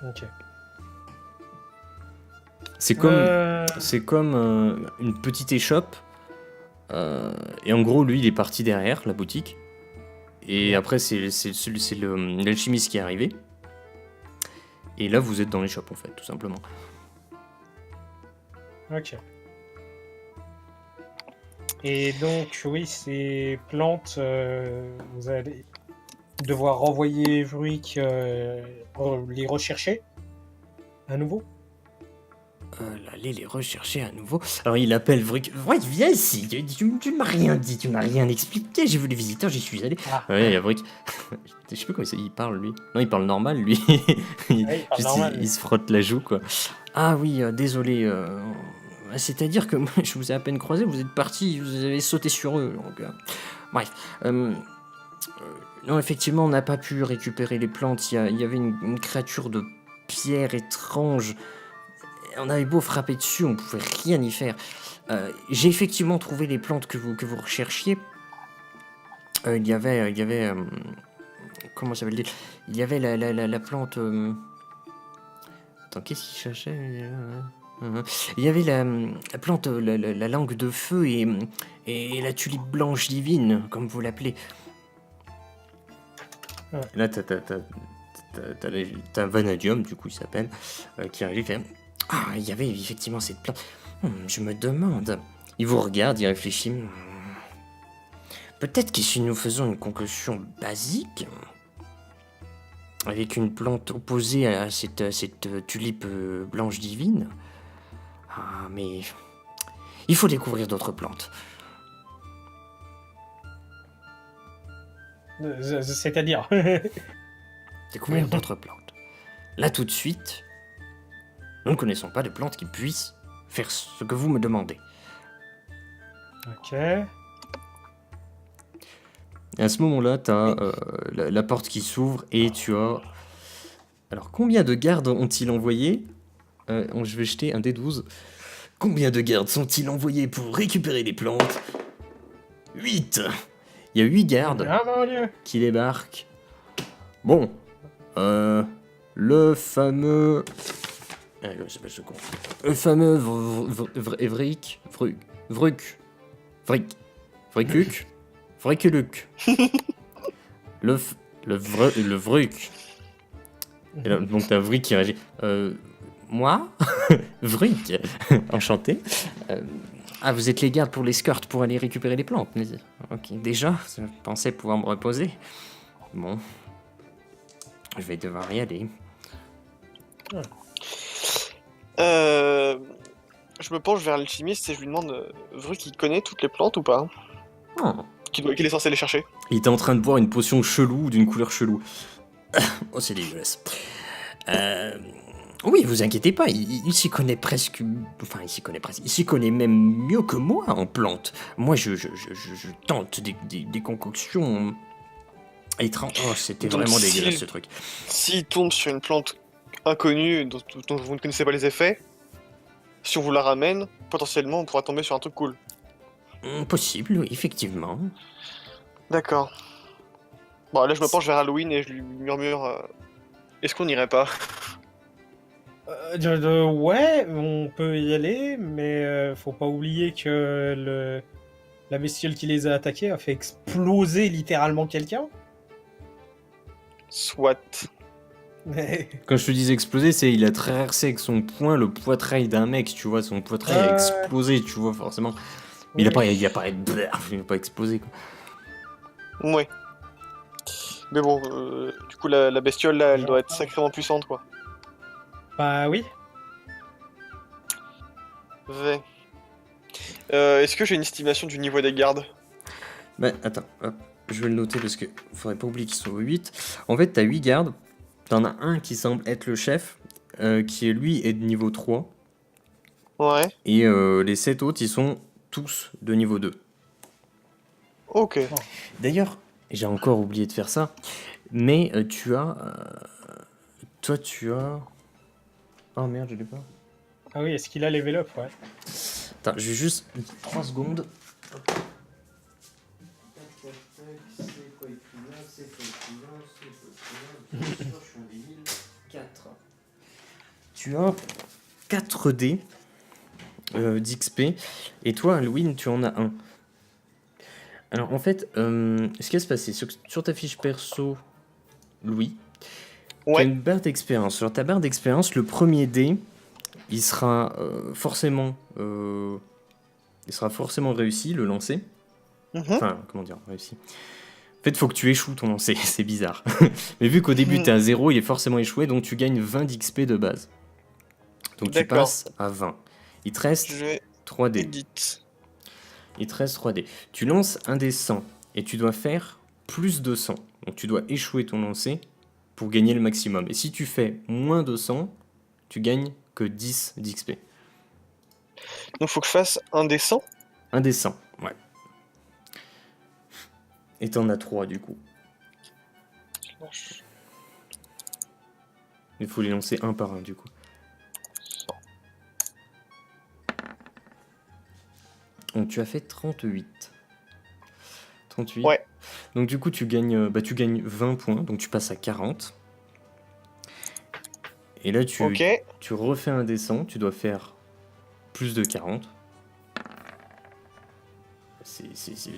C: Ok.
A: C'est comme une petite échoppe. Et en gros, lui, il est parti derrière la boutique. Et après, c'est l'alchimiste qui est arrivé. Et là, vous êtes dans l'échoppe, en fait, tout simplement.
C: Ok. Et donc, oui, ces plantes, vous allez devoir renvoyer Vruk les rechercher à nouveau?
A: Allez les rechercher à nouveau. Alors il appelle Vruk. Vruk, viens ici. Tu ne m'as rien dit, tu ne m'as rien expliqué. J'ai vu les visiteurs, j'y suis allé.
C: Ah.
A: Ouais, il y a Vruk. Je sais plus comment il parle lui. Non, il parle normal lui.
C: il parle
A: Juste,
C: normal,
A: il se frotte la joue quoi. Ah oui, désolé. C'est-à-dire que moi, je vous ai à peine croisé, vous êtes parti, vous avez sauté sur eux. Donc, bref. Non, effectivement, on n'a pas pu récupérer les plantes. Il y avait une créature de pierre étrange. On avait beau frapper dessus, on pouvait rien y faire. J'ai effectivement trouvé les plantes que vous recherchiez. Il y avait comment ça s'appelle? Il y avait la plante. Attends, qu'est-ce qu'il cherchait? Il y avait la plante, la langue de feu et la tulipe blanche divine, comme vous l'appelez.
C: Ouais.
A: Là, t'as un vanadium, du coup, il s'appelle, qui arrive et fait Ah, il y avait effectivement cette plante. Je me demande. Il vous regarde, il réfléchit. Peut-être que si nous faisons une conclusion basique, avec une plante opposée à cette tulipe blanche divine. Ah, mais il faut découvrir d'autres plantes.
C: C'est-à-dire.
A: Découvrir d'autres plantes. Là, tout de suite, nous ne connaissons pas de plantes qui puissent faire ce que vous me demandez.
C: Ok.
A: Et à ce moment-là, t'as la porte qui s'ouvre et tu as... Alors, combien de gardes ont-ils envoyé Je vais jeter un D12. Combien de gardes sont-ils envoyés pour récupérer les plantes 8. Il y a 8 gardes
C: Ah mon dieu.
A: qui débarquent. Bon, le fameux... comment s'appelle ce con Le fameux Vric... Vriculuc. Le Vruc. Et là, donc t'as Vric qui réagit. Moi Vric. Enchanté. Ah, vous êtes les gardes pour les skirts pour aller récupérer les plantes. Mais, ok, déjà, je pensais pouvoir me reposer. Bon. Je vais devoir y aller.
B: Je me penche vers l'alchimiste et je lui demande Vruc, il connaît toutes les plantes ou pas?
A: Oh.
B: Qu'il est censé les chercher?
A: Il était en train de boire une potion chelou d'une couleur chelou. Oh, c'est dégueulasse. Oui, vous inquiétez pas, il s'y connaît presque... Enfin, il s'y connaît même mieux que moi en plantes. Moi, je tente des concoctions étranges. Oh, c'était
B: Donc,
A: vraiment
B: si-
A: dégueulasse ce truc.
B: S'il tombe sur une plante inconnue dont vous ne connaissez pas les effets, si on vous la ramène, potentiellement on pourra tomber sur un truc cool.
A: Possible, oui, effectivement.
B: D'accord. Bon, là je me penche vers Halloween et je lui murmure est-ce qu'on n'irait pas?
C: Ouais, on peut y aller, mais faut pas oublier que la bestiole qui les a attaqués a fait exploser littéralement quelqu'un.
B: Soit.
C: Mais...
A: Quand je te dis exploser, c'est il a traversé avec son poing le poitrail d'un mec, tu vois, son poitrail a explosé, tu vois, forcément. Mais il a pas explosé, quoi.
B: Ouais. Mais bon, du coup la bestiole là, elle doit être sacrément puissante quoi.
C: Bah oui.
B: Ouais. Est-ce que j'ai une estimation du niveau des gardes?
A: Bah, attends, hop, je vais le noter parce que faudrait pas oublier qu'ils sont 8. En fait, t'as 8 gardes. T'en as un qui semble être le chef, qui lui est de niveau 3.
B: Ouais.
A: Et les 7 autres, ils sont tous de niveau 2.
B: Ok.
A: D'ailleurs, j'ai encore oublié de faire ça, mais tu as... toi, tu as... Oh merde, je l'ai pas.
C: Ah oui, est-ce qu'il a level up, ouais.
A: Attends, j'ai juste 3 secondes. Tu as 4 dés d'XP et toi, Halloween, tu en as un. Alors en fait, ce qui va se passer sur ta fiche perso, Louis, tu as
B: Ouais.
A: une barre d'expérience. Sur ta barre d'expérience, le premier dé, il sera forcément réussi, le lancer.
B: Mhm.
A: Enfin, comment dire, réussi. En fait, il faut que tu échoues ton lancer, c'est bizarre. Mais vu qu'au début, tu es à 0, il est forcément échoué, donc tu gagnes 20 d'XP de base. Donc tu
B: D'accord.
A: passes à 20. Il te reste
B: Je vais
A: 3 dés.
B: edit.
A: Il te reste 3 dés. Tu lances un dé 100 et tu dois faire plus de 100. Donc tu dois échouer ton lancer pour gagner le maximum. Et si tu fais moins de 100, tu gagnes que 10 d'XP.
B: Donc faut que je fasse un des 100.
A: Un dé 100, ouais. Et t'en as 3 du coup. Il faut les lancer un par un du coup. Donc tu as fait 38. 38.
B: Ouais.
A: Donc du coup, tu gagnes 20 points, donc tu passes à 40. Et là, tu refais un descend, tu dois faire plus de 40.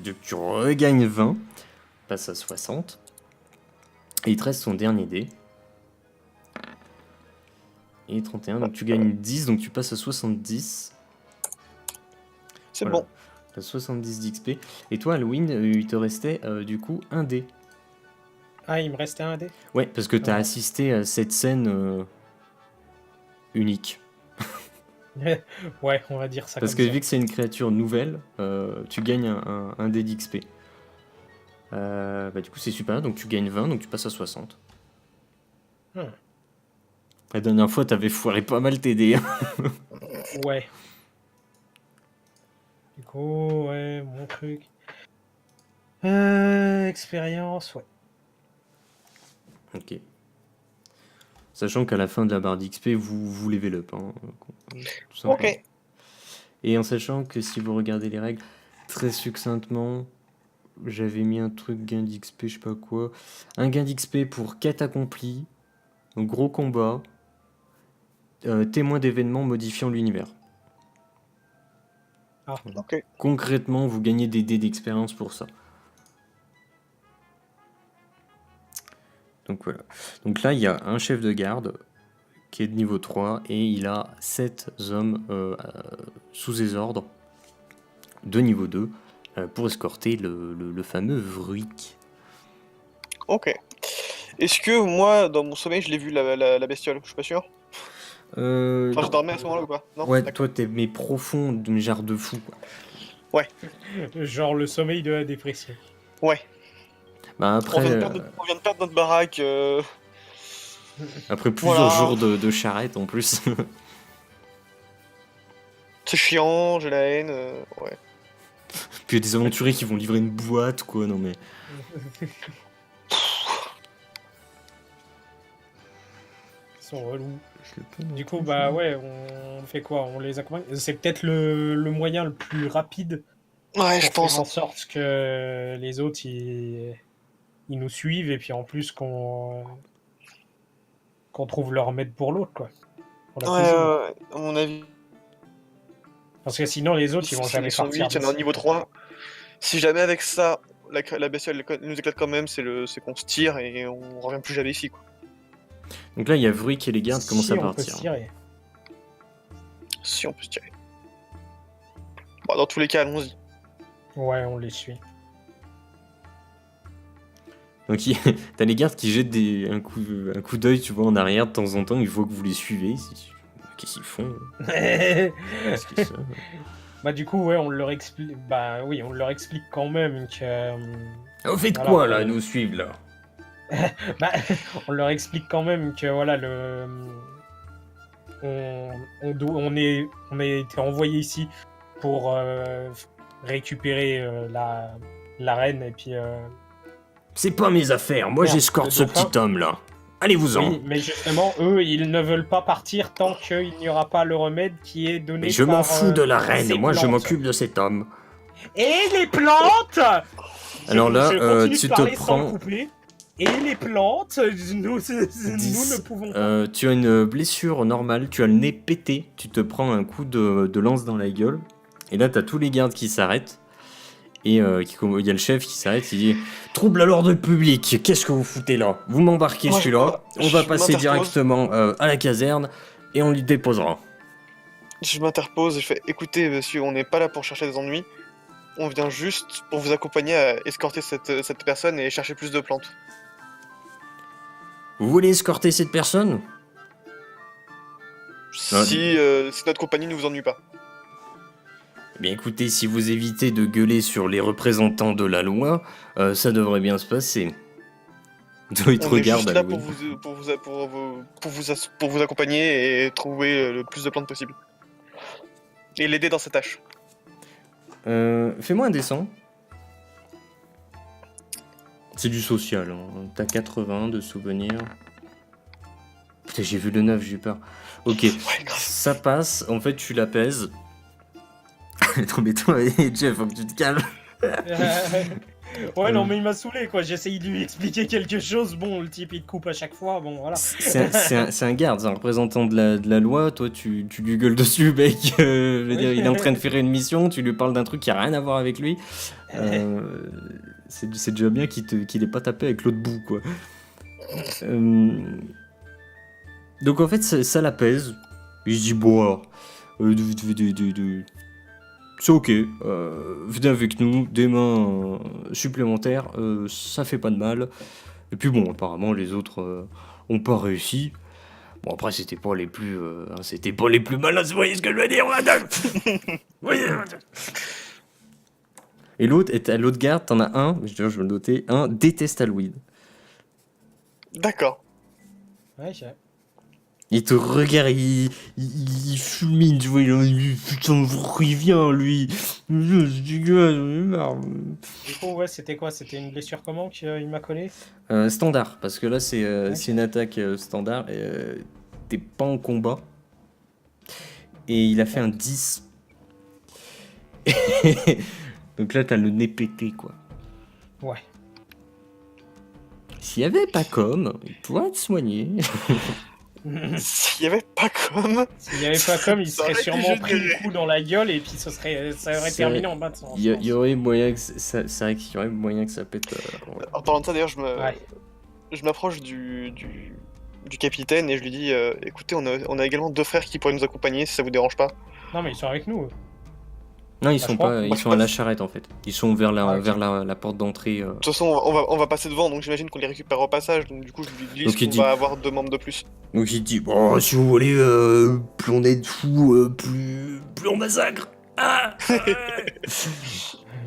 A: Donc tu regagnes 20, passe à 60. Et il te reste son dernier dé. Et 31, donc tu gagnes 10, donc tu passes à 70.
B: C'est
A: Voilà.
B: bon.
A: T'as 70 d'XP. Et toi, Halloween, il te restait du coup un dé.
C: Ah, il me restait un dé.
A: Ouais, parce que t'as
C: Ouais.
A: assisté à cette scène unique.
C: Ouais, on va dire ça
A: Parce que
C: comme ça.
A: vu que c'est une créature nouvelle, tu gagnes un dé d'XP. Du coup, c'est super, donc tu gagnes 20, donc tu passes à 60. La dernière fois, t'avais foiré pas mal tes dés.
C: Ouais. Du coup, ouais, mon truc. Expérience, ouais.
A: Ok. Sachant qu'à la fin de la barre d'XP, vous level up. Hein, tout simplement.
B: Ok.
A: Et en sachant que si vous regardez les règles, très succinctement, j'avais mis un truc gain d'XP, je sais pas quoi. Un gain d'XP pour quête accomplie, donc gros combat, témoin d'événements modifiant l'univers.
C: Ah,
B: Ok.
A: Concrètement, vous gagnez des dés d'expérience pour ça. Donc voilà. Donc là, il y a un chef de garde qui est de niveau 3 et il a 7 hommes sous ses ordres de niveau 2 pour escorter le fameux Vruik.
B: Ok. Est-ce que moi, dans mon sommeil, je l'ai vu la bestiole? Je suis pas sûr. Enfin, je dormais à ce moment-là ou pas? Non.
A: Ouais,
B: D'accord.
A: toi t'es mais profond, d'une genre de fou. Quoi.
C: genre le sommeil de la dépression.
B: Ouais.
A: Bah
B: On vient de perdre notre baraque.
A: Après plusieurs
B: Voilà.
A: jours de charrette en plus.
B: C'est chiant, j'ai la haine. Ouais.
A: Puis il y a des aventuriers qui vont livrer une boîte, quoi. Non mais.
C: Ils sont relous. Du coup, bah ouais, on fait quoi? On les accompagne? C'est peut-être le moyen le plus rapide
B: Ouais, je
C: pour
B: pense.
C: faire en sorte que les autres ils nous suivent et puis en plus qu'on trouve leur remède pour l'autre, quoi. Pour la cousine.
B: À mon avis.
C: Parce que sinon les autres ils vont jamais
B: Ils sont
C: partir.
B: 8, il y en a un niveau 3. Si jamais avec ça, la bestiole nous éclate quand même, c'est qu'on se tire et on revient plus jamais ici, quoi.
A: Donc là, il y a Vruik et les gardes commencent à
C: On peut
A: partir.
C: se tirer.
B: Si on peut se tirer. Bon, dans tous les cas, allons-y.
C: Ouais, on les suit.
A: Donc t'as les gardes qui jettent un coup d'œil, tu vois, en arrière de temps en temps. Il faut que vous les suivez. Qu'est-ce qu'ils font? Qu'est-ce qu'ils sont
C: Bah du coup ouais on leur explique on leur explique quand même que
A: Vous faites
C: voilà,
A: quoi là, nous suivre là?
C: on leur explique quand même que voilà on a été envoyé ici pour récupérer la reine et puis
A: C'est pas mes affaires, moi
C: Merde,
A: j'escorte
C: le
A: ce
C: dauphin.
A: petit homme là. Allez-vous-en.
C: oui, mais justement eux ils ne veulent pas partir tant qu'il n'y aura pas le remède qui est donné
A: Mais je m'en
C: par,
A: fous de la reine,
C: ces
A: moi je
C: plantes.
A: m'occupe de cet homme.
C: Et les plantes.
A: Alors là,
C: Je continue de
A: tu te
C: parler sans
A: prends-
C: le couper. Et les plantes, nous ne pouvons pas.
A: Tu as une blessure normale, tu as le nez pété, tu te prends un coup de lance dans la gueule. Et là, t'as tous les gardes qui s'arrêtent. Et il y a le chef qui s'arrête, il dit « Trouble à l'ordre public, qu'est-ce que vous foutez là? Vous m'embarquez
B: Moi,
A: celui-là, on va
B: je
A: passer
B: m'interpose.
A: directement à la caserne et on lui déposera. »
B: Je m'interpose et je fais écoutez, monsieur, on n'est pas là pour chercher des ennuis. On vient juste pour vous accompagner à escorter cette personne et chercher plus de plantes.
A: Vous voulez escorter cette personne?
B: Si notre compagnie ne vous ennuie pas.
A: Eh bien écoutez, si vous évitez de gueuler sur les représentants de la loi, ça devrait bien se passer. Il te
B: On est
A: regarde,
B: juste là
A: Halloween.
B: pour vous accompagner et trouver le plus de plantes possible. Et l'aider dans sa tâche.
A: Fais-moi un dessin. C'est du social, hein. T'as 80 de souvenirs. Putain, j'ai vu le 9, j'ai eu peur. Ok,
B: Ouais, grave.
A: ça passe, en fait tu l'apaises. Non mais toi, Jeff, faut que tu te calmes.
C: Ouais, non, mais il m'a saoulé, quoi. J'essaye de lui expliquer quelque chose. Bon, le type, il te coupe à chaque fois. Bon, voilà.
A: C'est un garde, c'est un représentant de la loi. Toi, tu lui gueules dessus, mec. Je veux dire, il est en train de faire une mission, tu lui parles d'un truc qui a rien à voir avec lui. C'est déjà bien qu'il ait pas tapé avec l'autre bout, quoi. Donc en fait, ça l'apaise. Je dis, bon, alors, c'est ok, venez avec nous, des mains supplémentaires, ça fait pas de mal. Et puis bon, apparemment, les autres ont pas réussi. Bon, après, c'était pas les plus malins, vous voyez ce que je veux dire, madame. Et l'autre garde, t'en as un, je vais le noter, un déteste Halloween.
B: D'accord.
C: Ouais, je sais.
A: Il te regarde, il fulmine, tu vois, putain, il vient, lui. C'est dégueulasse, j'en ai marre.
C: Du coup, ouais, c'était quoi? C'était une blessure comment qu'il m'a collé?
A: Standard, parce que là, c'est une attaque standard, et t'es pas en combat. Et il a fait un 10. Donc là, t'as le nez pété, quoi.
C: Ouais.
A: S'il y avait pas comme, il pourrait être soigné.
B: S'il y avait pas comme.
C: S'il n'y avait pas comme, il
B: Ça
C: serait
B: aurait été
C: sûrement pris
B: généré.
C: le coup dans la gueule et puis ça aurait terminé en bas de son.
A: Il y aurait moyen que c'est vrai qu'il y aurait moyen que ça pète. Ouais.
B: En parlant de ça, d'ailleurs,
C: Ouais.
B: je m'approche du capitaine et je lui dis écoutez, on a également 2 frères qui pourraient nous accompagner si ça vous dérange pas.
C: Non, mais ils sont avec nous.
A: Non, ils
C: Ah,
A: sont
C: je crois.
A: pas, ils sont à la charrette en fait. Ils sont vers
C: Ah, ok.
A: la porte d'entrée.
B: De toute façon, on va passer devant, donc j'imagine qu'on les récupère au passage. Donc du coup, je lui glisse
A: Donc, il
B: qu'on
A: dit-
B: va avoir 2 membres de plus.
A: Donc il dit bon, si vous voulez, plus on est de fous, plus on massacre. Ah.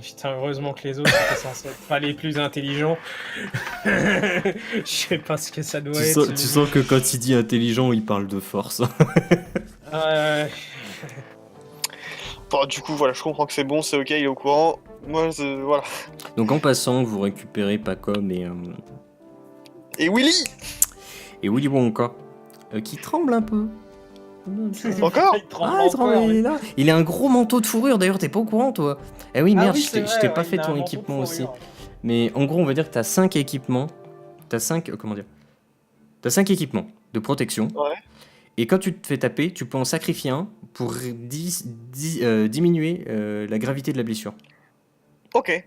C: Putain, heureusement que les autres étaient censés être pas les plus intelligents. Je sais pas ce que ça doit être.
A: Tu sens que quand il dit intelligent, il parle de force.
B: Bon, du coup, voilà, je comprends que c'est bon, c'est ok, il est au courant. Moi, voilà.
A: Donc en passant, vous récupérez Pacom
B: Et Willy
A: et Willy Wonka, qui tremble un peu.
B: Encore
C: Il tremble
A: Ah, il tremble,
C: encore,
A: il est
C: mais-
A: là. Il a un gros manteau de fourrure, d'ailleurs, t'es pas au courant, toi. Eh oui,
C: Ah
A: merde,
C: oui,
A: je
C: c'est
A: t'ai
C: vrai,
A: pas
C: ouais,
A: fait
C: il a
A: ton
C: un manteau de
A: équipement aussi.
C: fourrure.
A: Mais en gros, on va dire que t'as 5 équipements. T'as 5. Comment dire? T'as 5 équipements de protection.
B: Ouais.
A: Et quand tu te fais taper, tu peux en sacrifier un pour diminuer la gravité de la blessure.
B: Ok.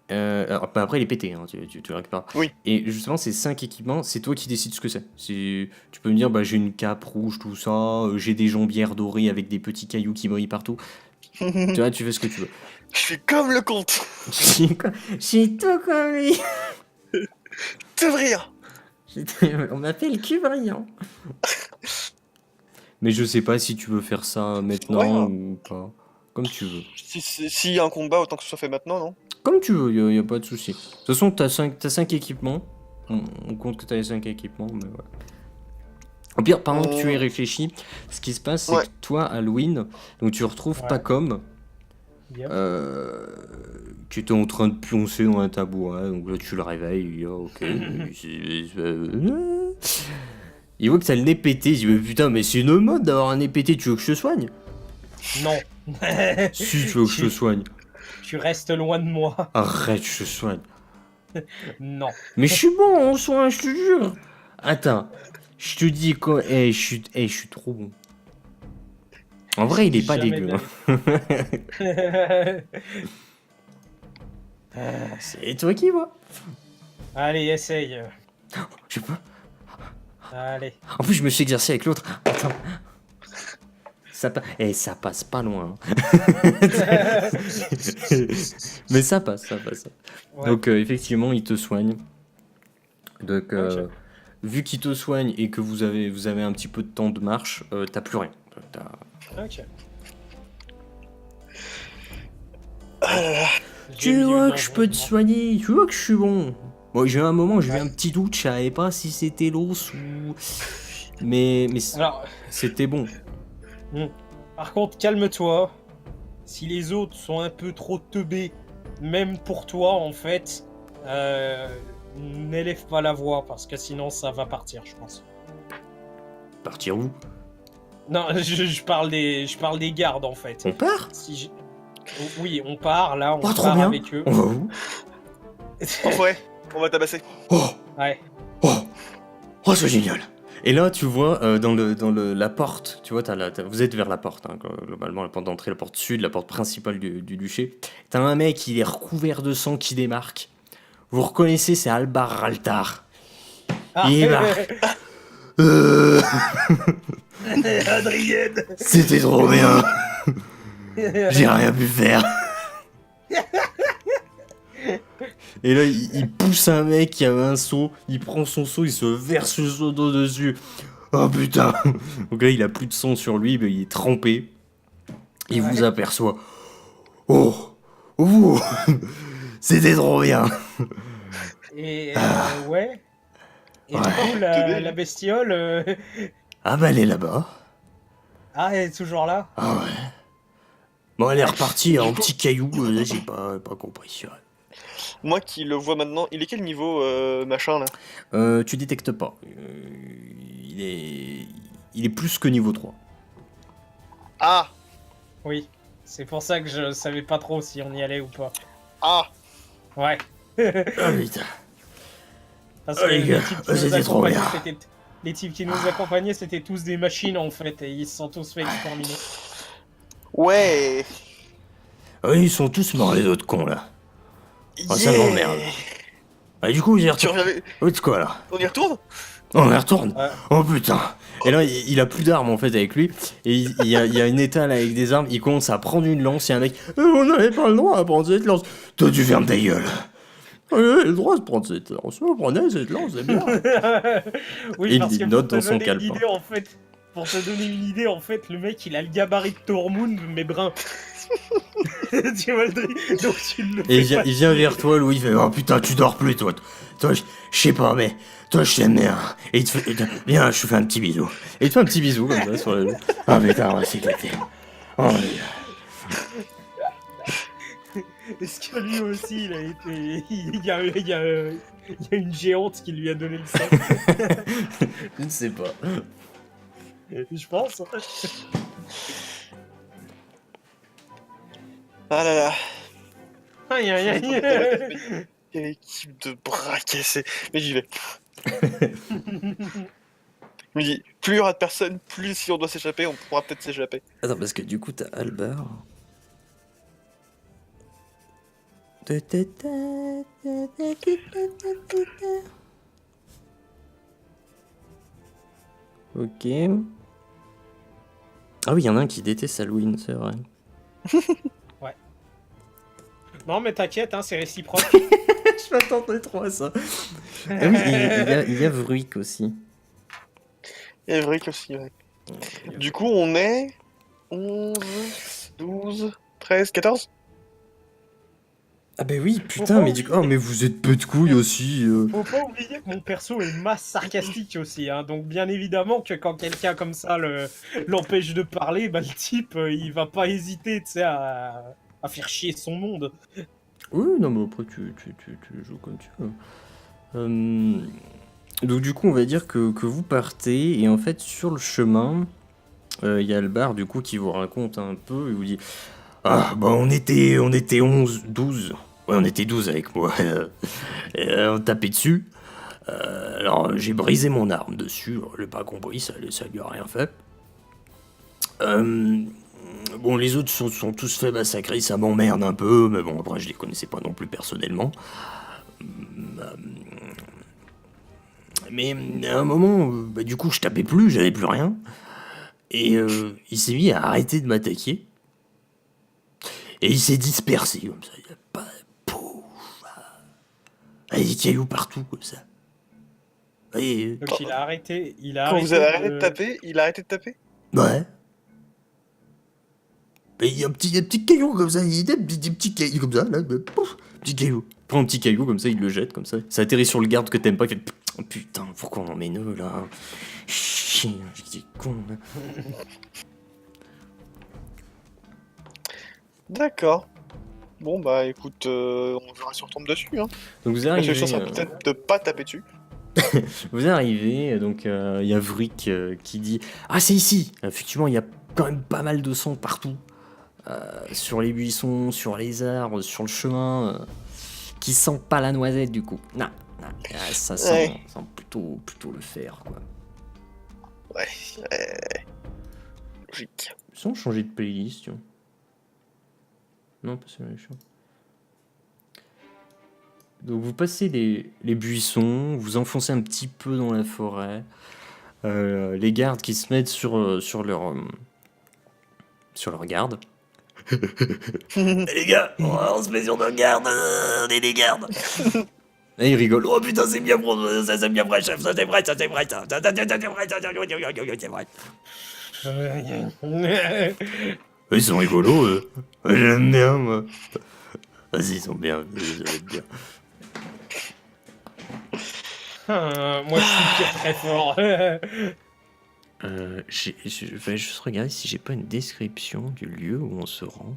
A: Alors, bah, après, il est pété, hein, tu le récupères.
B: Oui.
A: Et justement, ces 5 équipements, c'est toi qui décides ce que c'est. Tu peux me dire, bah, j'ai une cape rouge, tout ça, j'ai des jambières dorées avec des petits cailloux qui brillent partout. Tu vois, tu fais ce que tu veux.
B: Je suis comme le comte.
A: J'ai tout comme lui.
B: T'ouvrir.
A: On m'appelle Cubrillant. Mais je sais pas si tu veux faire ça maintenant
B: Ouais.
A: ou pas. Comme tu veux.
B: S'il y a un combat, autant que ce soit fait maintenant, non?
A: Comme tu veux, y a pas de souci. De toute façon, t'as 5 équipements. On compte que t'as les 5 équipements, mais voilà. Au pire, pendant que tu y réfléchis, ce qui se passe, c'est
B: Ouais.
A: que toi, Halloween, donc tu retrouves
C: Ouais.
A: Pacom,
C: Yep.
A: qui était en train de pioncer dans un tabouret. Donc là, tu le réveilles, il dit ah, ok. Il voit que t'as le nez pété, il dit mais putain, mais c'est une mode d'avoir un nez pété, tu veux que je te soigne?
C: Non.
A: Si, tu veux que je te soigne.
C: Tu restes loin de moi.
A: Arrête, je te soigne.
C: Non.
A: Mais je suis bon en soin, je te jure. Attends, je te dis quoi. Je suis trop bon. En vrai, il est pas
C: Jamais
A: dégueu.
C: de
A: Hein. C'est toi qui vois.
C: Allez, essaye.
A: Je sais pas.
C: Allez.
A: En plus, je me suis exercé avec l'autre. Attends. Ça passe pas loin. Hein. Mais ça passe.
C: Ouais.
A: Donc, effectivement, il te soigne. Donc,
C: Ok.
A: vu qu'il te soigne et que vous avez un petit peu de temps de marche, t'as plus rien.
C: Ok.
A: Tu vois que je peux te soigner, tu vois que je suis bon. Bon, j'ai eu un moment, j'ai eu un petit doute, je savais pas si c'était l'os ou. Mais
C: Alors,
A: c'était bon.
C: par contre, calme-toi. Si les autres sont un peu trop teubés, même pour toi, en fait, n'élève pas la voix parce que sinon ça va partir, je pense.
A: Partir où?
C: Non, je parle des gardes en fait.
A: On part?
C: Si je- Oui, on part, là, on
A: Oh, trop
C: part
A: bien.
C: avec eux.
A: On va où?
B: Oh, ouais, on va tabasser.
A: Oh,
C: Ouais.
A: oh, oh, c'est génial. Et là, tu vois, la porte, tu vois, vous êtes vers la porte, hein, globalement, la porte d'entrée, la porte sud, la porte principale du duché. T'as un mec, il est recouvert de sang qui démarque. Vous reconnaissez, c'est Albar Raltar.
C: Ah,
A: Il démarque. Euh,
C: Adrienne.
A: C'était trop bien. J'ai rien pu faire. Et là, il pousse un mec qui avait un seau, il prend son seau, il se verse le seau d'eau dessus. Oh putain. Donc là, il a plus de sang sur lui, mais il est trempé. Il vous aperçoit. Oh, oh, c'était trop bien.
C: Et ouais. Et
A: Ouais.
C: du coup, la bestiole.
A: Ah bah elle est là-bas.
C: Ah, elle est toujours là.
A: Ah ouais. Bon, elle est repartie en
B: Du coup-
A: petit caillou, là, j'ai pas compris.
B: Moi qui le vois maintenant, il est quel niveau, machin, là?
A: Tu détectes pas. Il est plus que niveau 3.
B: Ah!
C: Oui. C'est pour ça que je savais pas trop si on y allait ou pas.
B: Ah!
C: Ouais.
A: Ah putain.
C: Parce
A: Oh,
C: que
A: les gars,
C: types qui nous
A: c'était trop
C: accompagnaient,
A: bien.
C: les types qui nous accompagnaient, c'était tous des machines en fait, et ils se sont tous fait exterminer.
B: Ouais!
A: Ah oui, ils sont tous morts, les autres cons, là. Oh, ça
B: Yeah.
A: m'emmerde. Ah, du coup, vous y
B: Tu
A: retournez.
B: reviens avec-
A: Oh, c'est quoi, là?
B: On y retourne?
A: On y retourne.
C: Ouais.
A: Oh putain. Et là, il a plus d'armes en fait avec lui. Et il y a une étale avec des armes. Il commence à prendre une lance. Et un mec, on n'avait pas le droit à prendre cette lance. Toi, tu fermes ta gueule. On avait le droit de prendre cette lance. On prenait cette lance, c'est bien.
C: Oui,
A: Il
C: parce que
A: note
C: pour te
A: dans son
C: donner une
A: calepin.
C: idée, en fait, pour te donner une idée, en fait, le mec, il a le gabarit de Tormund, mais brun. Tu vois le truc. Donc tu le
A: Et
C: fais pas
A: il vient
C: chier.
A: vers toi, Louis. Il fait, oh putain, tu dors plus, toi. Toi, je sais pas, mais toi, je t'aime bien. Et il te fait, viens, je te fais un petit bisou. Et il te fait un petit bisou comme ça sur le. Ah putain, on va s'éclater. Oh, les gars.
C: Est-ce que lui aussi, il a été. Il y a une géante qui lui a donné le sang.
A: Je ne sais pas.
C: Je pense.
B: Ah là là.
C: Aïe aïe aïe.
B: Quelle équipe de bras cassés. Mais j'y vais. Je me dis, plus il y aura de personnes, plus si on doit s'échapper, on pourra peut-être s'échapper.
A: Attends, parce que du coup, t'as Albert. Ok. Ah oui, il y en a un qui déteste Halloween, c'est vrai.
C: Non, mais t'inquiète, hein, c'est réciproque.
A: Je m'attendais trop à ça. Ah oui, il y a Vruik aussi.
B: Et vrai que aussi, ouais. Du coup, on est 11, 12, 13, 14?
A: Ah bah oui, putain,
C: Pourquoi
A: mais oh, mais vous êtes peu de couilles aussi.
C: Faut pas oublier que mon perso est masse sarcastique aussi, hein, donc bien évidemment que quand quelqu'un comme ça l'empêche de parler, bah le type il va pas hésiter, tu sais, à faire chier son monde.
A: Oui, non, mais après, tu joues comme tu veux. Donc, du coup, on va dire que vous partez, et en fait, sur le chemin, il y a le bar, du coup, qui vous raconte un peu, il vous dit ah, bah, on était 11, 12. Ouais, on était 12 avec moi. On tapait dessus. Alors, j'ai brisé mon arme dessus, j'ai pas compris, ça lui a rien fait. Bon, les autres sont tous fait massacrer, ça m'emmerde un peu, mais bon, après, je les connaissais pas non plus personnellement. Mais à un moment, bah, du coup, je tapais plus, j'avais plus rien. Et il s'est mis à arrêter de m'attaquer. Et il s'est dispersé comme ça. Il y a pas pouf. Ah, il y a des cailloux partout comme ça. Et,
C: Donc il a arrêté,
B: Quand vous avez arrêté de taper, il a arrêté de taper?
A: ouais. Et il y a un petit caillou comme ça. Il y a des petits cailloux comme ça. Là, pouf, petit caillou. Il prend un petit caillou comme ça, il le jette comme ça. Ça atterrit sur le garde que t'aimes pas. Il fait oh, putain, pourquoi on en met deux là? Chien, j'ai con là.
B: D'accord. Bon bah écoute, on verra si on tombe dessus. Hein.
A: Donc vous
B: La
A: arrivez.
B: solution sera peut-être de pas taper dessus.
A: Vous arrivez, donc il y a Vruik qui dit ah c'est ici. Effectivement, il y a quand même pas mal de sang partout. sur les buissons, sur les arbres, sur le chemin, qui sent pas la noisette du coup. Non, ça sent plutôt le fer, quoi.
B: Ouais. Logique.
A: Sans changer de playlist, tu vois. Non, pas sur les champs. Donc vous passez les buissons, vous enfoncez un petit peu dans la forêt. Les gardes qui se mettent sur leur garde. Les gars, on se met sur nos gardes, on est des gardes. Et ils rigolent. Oh putain, c'est bien vrai, ça c'est bien vrai, chef, ça c'est vrai, ça c'est vrai, ça c'est vrai. Ils sont rigolos, eux. J'aime bien, moi. Vas-y, ils sont bien, ça va être bien.
C: Moi, je suis pire très fort.
A: Je vais juste regarder si j'ai pas une description du lieu où on se rend.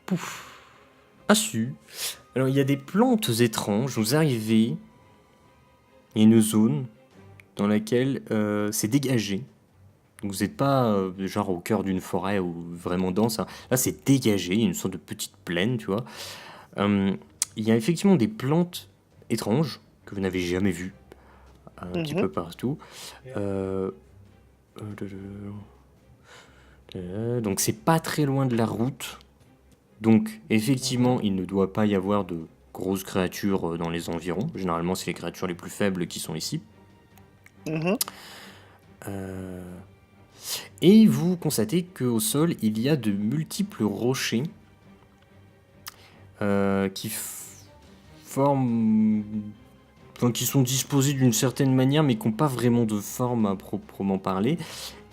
A: Pouf. Ah si. Alors il y a des plantes étranges. Vous arrivez. Il y a une zone dans laquelle c'est dégagé. Donc vous n'êtes pas genre au cœur d'une forêt ou vraiment dense. Hein. Là c'est dégagé. Il y a une sorte de petite plaine, tu vois. Il y a effectivement des plantes étranges que vous n'avez jamais vues un petit peu partout. Donc c'est pas très loin de la route. Donc effectivement il ne doit pas y avoir de grosses créatures dans les environs. Généralement c'est les créatures les plus faibles qui sont ici. Et vous constatez qu'au sol il y a de multiples rochers qui forment, enfin, qui sont disposés d'une certaine manière mais qui n'ont pas vraiment de forme à proprement parler.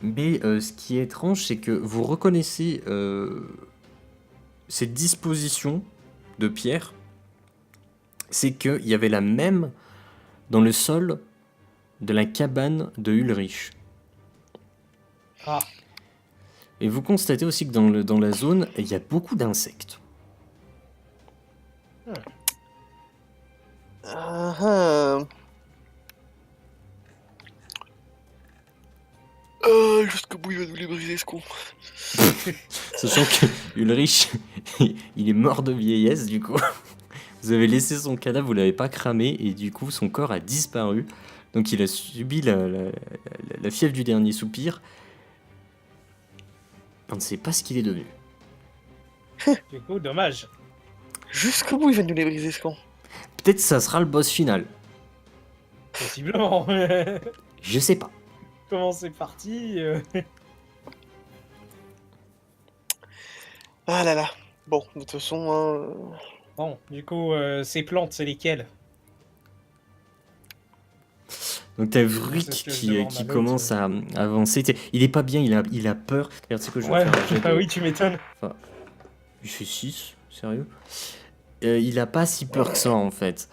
A: Mais ce qui est étrange, c'est que vous reconnaissez cette disposition de pierre, c'est qu'il y avait la même dans le sol de la cabane de Ulrich.
C: Ah.
A: Et vous constatez aussi que dans la zone, il y a beaucoup d'insectes.
B: Jusqu'au bout, il va nous les briser, ce con.
A: Sachant que Ulrich, il est mort de vieillesse, du coup. Vous avez laissé son cadavre, vous l'avez pas cramé, et du coup, son corps a disparu. Donc il a subi la fièvre du dernier soupir. On ne sait pas ce qu'il est devenu.
C: Du coup, dommage.
B: Jusqu'au bout, il va nous les briser, ce con.
A: Peut-être ça sera le boss final.
C: Possiblement.
A: Je sais pas.
C: Comment c'est parti
B: Ah là là. Bon, de toute façon,
C: Bon, du coup, ces plantes, c'est lesquelles?
A: Donc t'as Vruik
C: C'est ce que je
A: qui
C: demande à
A: commence
C: l'autre.
A: à avancer. Il est pas bien, il a peur. Regarde, c'est que je vais
C: Ouais,
A: faire un jet de-
C: bah oui, tu m'étonnes.
A: Il fait 6, sérieux il a pas si peur que ça en fait.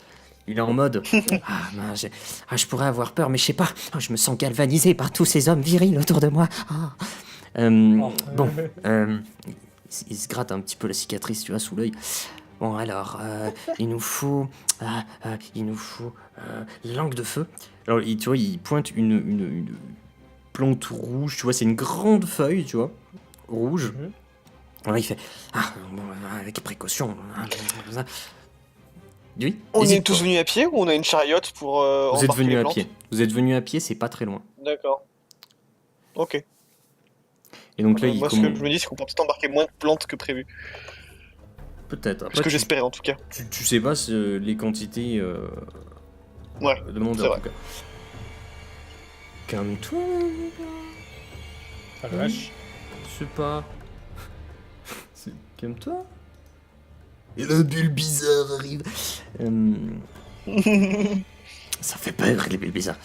A: Il est en mode je pourrais avoir peur, mais je sais pas. Je me sens galvanisé par tous ces hommes virils autour de moi. Bon, il se gratte un petit peu la cicatrice, tu vois, sous l'œil. Bon, alors, il nous faut langue de feu. Alors, tu vois, il pointe une plante rouge, tu vois, c'est une grande feuille, tu vois, rouge. Alors, il fait avec précaution. Oui,
B: on
A: hésite
B: est tous
A: pas.
B: venus à pied ou on a une chariote pour
A: Vous êtes
B: embarquer
A: venu
B: les
A: à
B: plantes?
A: pied. Vous êtes venu à pied, c'est pas très loin.
B: D'accord. Ok.
A: Et donc là, il
B: Moi, ce que je me dis, c'est qu'on peut peut-être embarquer moins de plantes que prévu.
A: Peut-être.
B: Ce
A: Après,
B: que j'espérais, en tout cas.
A: tu sais pas les quantités
B: Ouais,
A: demandées
B: c'est
A: en
B: vrai.
A: tout cas. Calme-toi.
C: Ah la vache.
A: C'est pas. Calme-toi. Et la bulle bizarre arrive. Ça fait peur, les bulles bizarres.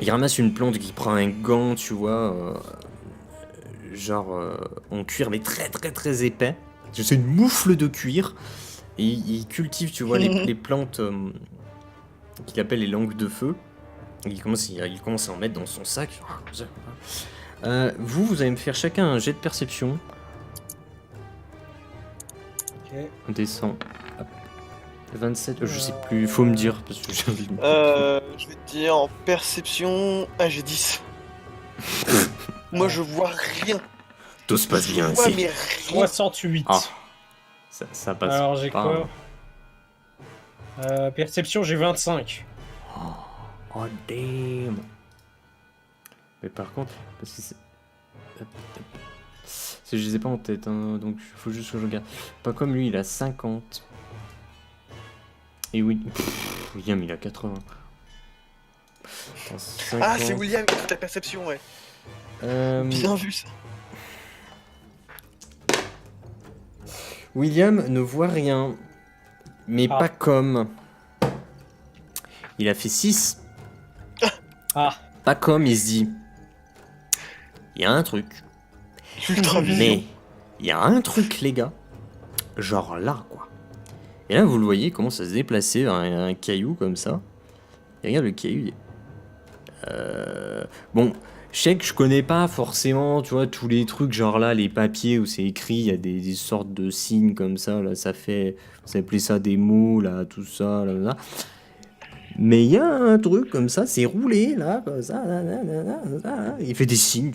A: Il ramasse une plante qui prend un gant, tu vois, en cuir, mais très très très épais. C'est une moufle de cuir. Et il cultive, tu vois, les plantes qu'il appelle les langues de feu. Et il commence à en mettre dans son sac. Vous allez me faire chacun un jet de perception.
C: Ok.
A: On descend. Hop. 27, je sais plus, faut me dire, parce que j'ai envie de...
B: Je vais te dire, en perception... Ah, j'ai 10. Moi, je vois rien.
A: Tout se passe bien
B: Je vois,
A: ici.
B: mais rien.
C: 68.
A: Ah, ça passe
C: Alors j'ai
A: pas.
C: quoi Perception, j'ai 25.
A: Oh damn. Mais par contre, parce que c'est... Hop, hop. Je les ai pas en tête, hein, donc il faut juste que je regarde. Pas comme lui, il a 50. Et oui, William, il a 80. Attends, 50.
B: Ah, c'est William qui a ta perception, ouais. Bien vu, ça.
A: William ne voit rien, mais
C: Ah.
A: pas comme. Il a fait 6.
C: Ah,
A: Pas comme, il se dit. Il y a un truc.
B: Ultra vision.
A: Mais il y a un truc, les gars. Genre là, quoi. Et là, vous le voyez, il commence à se déplacer vers un caillou comme ça. Et regarde le caillou. Bon, je sais que je connais pas forcément, tu vois, tous les trucs, genre là, les papiers où c'est écrit, il y a des sortes de signes comme ça, là, ça fait. Vous appelez ça des mots, là, tout ça, là. Mais il y a un truc comme ça, c'est roulé, là, comme ça, là. Il fait des signes,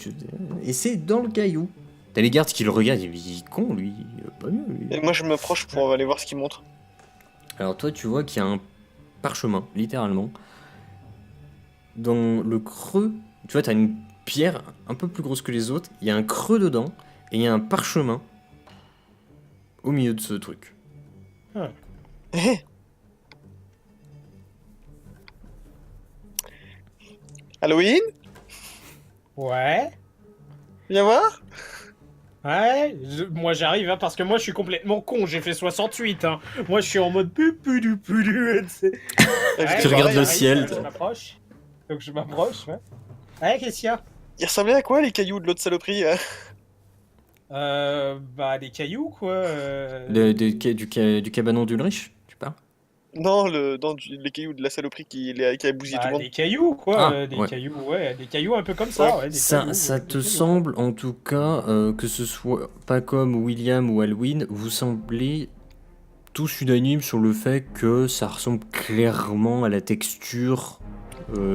A: et c'est dans le caillou. T'as les gardes qui le regardent, il est con, lui, il est pas mieux, lui.
B: Et moi, je m'approche pour aller voir ce qu'il montre.
A: Alors toi, tu vois qu'il y a un parchemin, littéralement. Dans le creux, tu vois, t'as une pierre un peu plus grosse que les autres, il y a un creux dedans, et il y a un parchemin au milieu de ce truc.
B: Eh. Halloween?
C: ouais.
B: Viens voir?
C: Ouais, moi j'arrive, hein, parce que moi je suis complètement con, j'ai fait 68. Hein. Moi je suis en mode pudu. Tu sais. Ouais,
A: Tu regardes le
C: j'arrive,
A: ciel.
C: Je m'approche. Donc je m'approche, ouais. Ouais, qu'est-ce qu'il y a?
B: Il ressemblait à quoi, les cailloux de l'autre saloperie, là?
C: Bah des cailloux quoi.
A: Du cabanon d'Ulrich, tu parles?
B: Non, les cailloux de la saloperie qui a bousillé tout
C: Bah,
B: le monde.
C: des cailloux quoi,
A: Ah,
C: des
A: ouais.
C: cailloux, ouais, des cailloux un peu comme ça, ouais, des
A: Ça
C: cailloux,
A: ça
C: ouais,
A: te
C: des cailloux.
A: semble, en tout cas, que ce soit pas comme William ou Alwyn, vous semblez tous unanimes sur le fait que ça ressemble clairement à la texture.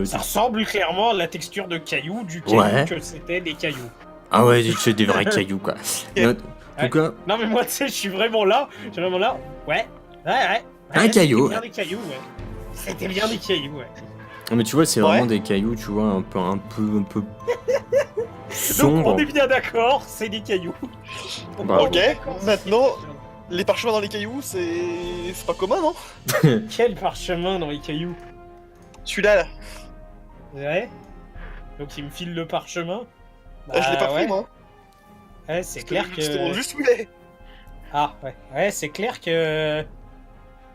C: Ça ressemble clairement à la texture de cailloux, du caillou
A: Ouais.
C: que c'était des cailloux.
A: Ah ouais, c'est des vrais cailloux, quoi. Mais en tout cas,
C: Non mais moi tu sais, je suis vraiment là, ouais.
A: Un caillou,
C: C'était bien des cailloux, ouais. C'était bien des cailloux, ouais.
A: mais tu vois, c'est
B: Ouais.
A: vraiment des cailloux, tu vois, un peu
C: Donc
A: sombres.
C: on est bien d'accord, c'est des cailloux.
A: Bah,
C: On est
B: ok,
C: d'accord, c'est
B: maintenant-
C: des cailloux.
B: Les parchemins dans les cailloux, c'est pas commun, non?
C: Quel parchemin dans les cailloux.
B: Celui-là, là.
C: Ouais. Donc il me file le parchemin.
B: Je l'ai pas
C: ouais.
B: pris, moi.
C: Ouais, c'est clair
B: Je te montre
C: que...
B: juste où il est.
C: Ah, ouais. Ouais, c'est clair que...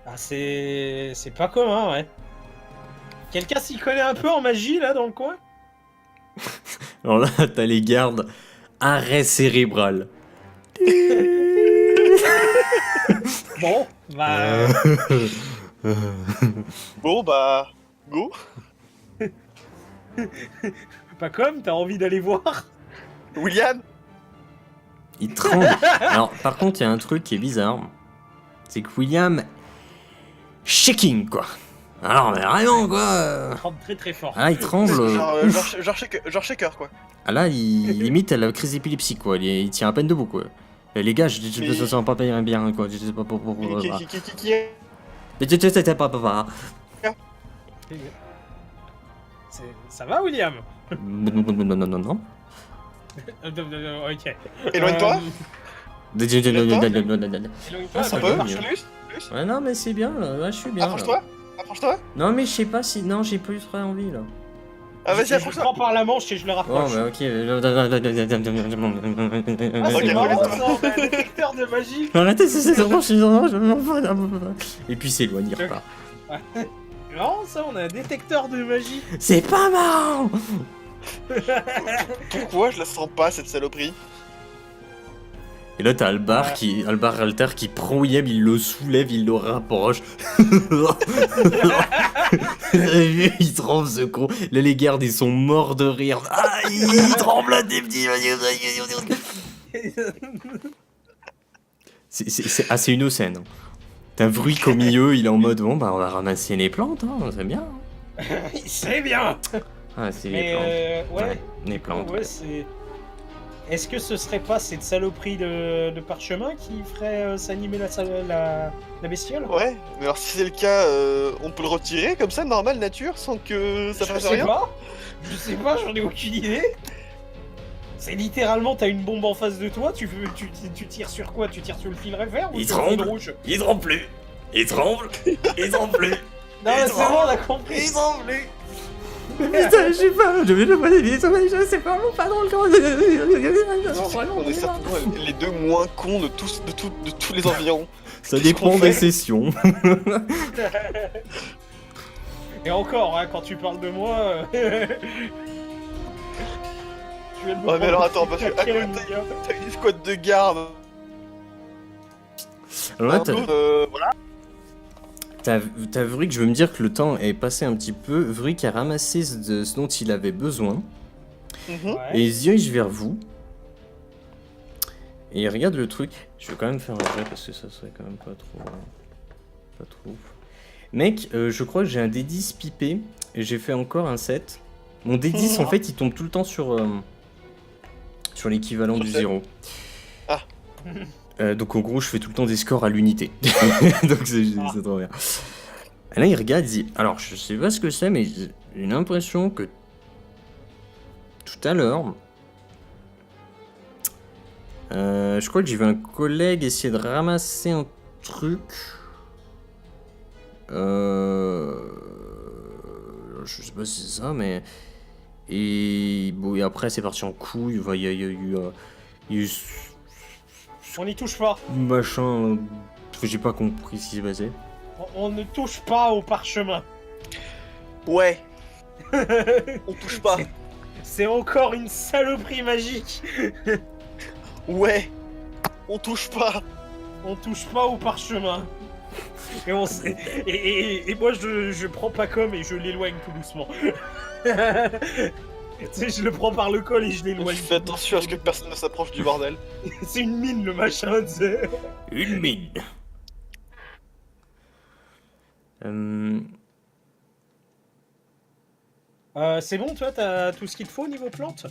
C: Ah, c'est pas commun, ouais. Quelqu'un s'y connaît un peu en magie, là, dans le coin?
A: Alors là, t'as les gardes. Arrêt cérébral.
C: Bon, bah...
B: Bon, bah. Go.
C: Pas comme, t'as envie d'aller voir?
B: William?
A: Il tremble. Alors, par contre, il y a un truc qui est bizarre. C'est que William. Shaking, quoi. Alors, mais vraiment, quoi.
C: Il tremble très très fort.
A: Ah, il tremble.
B: Genre shaker, quoi.
A: Ah là, il limite à la crise d'épilepsie, quoi. Il tient à peine debout, quoi. Les gars, je
B: Mais-
A: se sens pas bien, quoi. Je sais pas pourquoi.
B: Qui est.
A: Mais tu sais pas.
C: Ça va, William?
A: Non.
C: Ok.
B: Éloigne-toi.
C: Éloigne-toi,
A: ça
B: Un
A: va
B: peu.
A: mieux.
B: Plus.
A: Ouais, non, mais c'est bien, là, je suis bien. Là.
B: Approche-toi. Approche-toi.
A: Non, mais je sais pas si. Non, j'ai plus très envie, là.
B: Ah, vas-y,
C: Je le
B: approche-toi.
C: prends par la manche et je le
A: Oh,
C: rapproche.
A: bah, ok.
C: Ah, c'est
B: Ok,
C: marrant,
B: relève-toi.
C: ça, on a un détecteur de magie.
A: Arrêtez, c'est bon, je m'en fous. Et puis c'est loin, il repart.
C: Non, ça, on a un détecteur de magie.
A: C'est pas marrant.
B: Pourquoi je la sens pas, cette saloperie?
A: Et là, t'as Albar Alter qui prend William, il le soulève, il le rapproche. Il tremble, ce con. Là, les gardes, ils sont morts de rire. Ah, il tremble à des petits. C'est assez innocent. T'as Vruik au milieu, il est en mode bon bah on va ramasser les plantes, hein, c'est bien.
C: C'est bien.
A: Ah c'est les
C: Mais
A: plantes.
C: ouais,
A: Les plantes.
C: ouais, c'est... Est-ce que ce serait pas cette saloperie de parchemin qui ferait s'animer la bestiole?
B: Ouais, mais alors si c'est le cas, on peut le retirer comme ça, normal, nature, sans que ça
C: Je
B: fasse
C: sais
B: rien.
C: pas. Je sais pas, j'en ai aucune idée. C'est littéralement, t'as une bombe en face de toi, tu tires sur quoi? Tu tires sur le fil révers ou
A: Il
C: sur le fil
A: tremble.
C: rouge?
A: Il tremble plus. Il tremble. Il tremble plus.
C: Non, mais c'est bon, on a compris.
A: Il tremble plus. Putain, je sais pas, je vais le passer des sauvages, c'est vraiment pas drôle quand
B: On est certainement les deux moins cons de tous les environs.
A: Ça
B: Qu'est-ce qu'on
A: dépend
B: fait
A: des sessions.
C: Et encore, hein, quand tu parles de moi... tu viens de me
B: Ouais, mais alors
C: prendre
B: attends, parce que à
C: taquet,
B: côté,
C: mon gars.
B: t'as une escouade de garde.
A: Alors là,
B: Voilà.
A: t'as Vruik, je veux me dire que le temps est passé un petit peu. Vruik a ramassé ce dont il avait besoin.
B: Mhm.
C: Ouais.
A: Et il se dirige vers vous. Et il regarde le truc. Je vais quand même faire un jet parce que ça serait quand même pas trop. Pas trop ouf. Mec, je crois que j'ai un D10 pipé. Et j'ai fait encore un 7. Mon D10 en fait il tombe tout le temps sur l'équivalent du
B: Sur
A: 0.
B: Ah.
A: Donc en gros je fais tout le temps des scores à l'unité. Donc c'est trop bien. Et là il regarde, il dit alors je sais pas ce que c'est mais j'ai l'impression que tout à l'heure je crois que j'ai vu un collègue essayer de ramasser un truc. Je sais pas si c'est ça, mais. Et bon, et après c'est parti en couille. Il y a eu.
C: On n'y touche pas.
A: Machin. J'ai pas compris ce qui s'est passé.
C: On ne touche pas au parchemin.
B: Ouais. On touche pas.
C: C'est encore une saloperie magique.
B: Ouais. On touche pas.
C: On touche pas au parchemin. Et, et moi je prends pas comme et je l'éloigne tout doucement. Tu sais, je le prends par le col et je l'éloigne.
B: Fais attention à ce que personne ne s'approche du bordel.
C: C'est une mine le machin, tu sais.
A: Une mine.
C: C'est bon, toi, t'as tout ce qu'il te faut au niveau plante?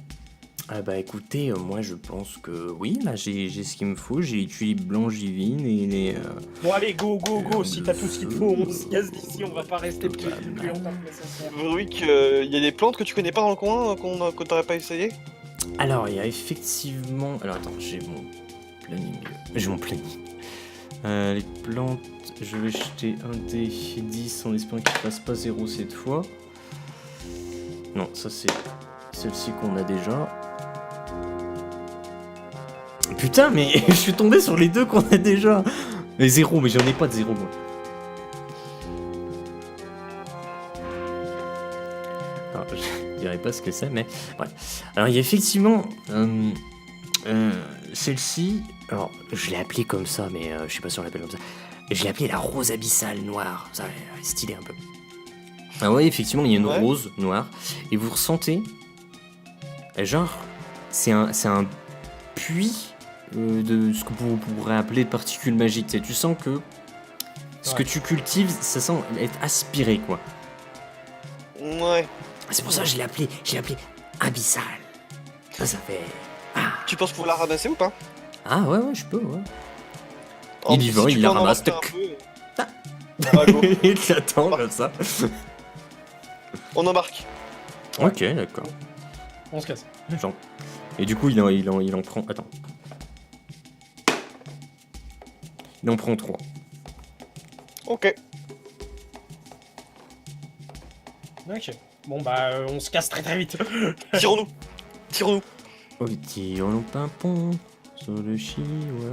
A: Ah bah écoutez, moi je pense que oui, là j'ai ce qu'il me faut, j'ai les tulipes blanchivines et les...
C: Bon allez, go, si t'as tout ce qu'il te faut, on se casse d'ici, on va pas rester plus
A: Totalement.
C: longtemps que nécessaire.
B: Vruik, il y a des plantes que tu connais pas dans le coin qu'on t'aurait pas essayé?
A: Alors il y a effectivement... Alors attends, j'ai mon planning. J'ai mon planning. Les plantes, je vais jeter un dé 10 en espérant qu'il fasse pas 0 cette fois. Non, ça c'est celle-ci qu'on a déjà. Putain, mais je suis tombé sur les deux qu'on a déjà. Mais 0, mais j'en ai pas de 0 moi. Alors, je dirais pas ce que c'est, mais bref. Alors il y a effectivement celle-ci. Alors je l'ai appelée comme ça, mais je sais pas si on l'appelle comme ça. Je l'ai appelée la rose abyssale noire. Ça est stylé un peu. Ah ouais, effectivement, il y a une
B: Ouais.
A: rose noire. Et vous ressentez... Genre, c'est un puits de ce que vous pourrez appeler de particules magiques. Tu sens que ce que tu cultives, ça sent être aspiré, quoi.
B: Ouais.
A: C'est pour ça que je l'ai appelé abyssal. Ça fait...
B: Tu penses pouvoir la ramasser ou pas?
A: Ah ouais, je peux, ouais.
B: En
A: Il y
B: plus,
A: va,
B: si
A: il
B: tu
A: la
B: peux en
A: ramasse,
B: embarquer
A: tac.
B: un peu. Ah, go.
A: Il t'attend comme ça.
B: On embarque.
A: Ok, d'accord.
C: On se casse.
A: Genre. Et du coup, il en prend... Attends. Il en prend 3.
B: Ok.
C: Ok. Bon bah on se casse très vite.
B: Tirons-nous. Tirons-nous.
A: Oh, tire le pimpon sur le chihuahua.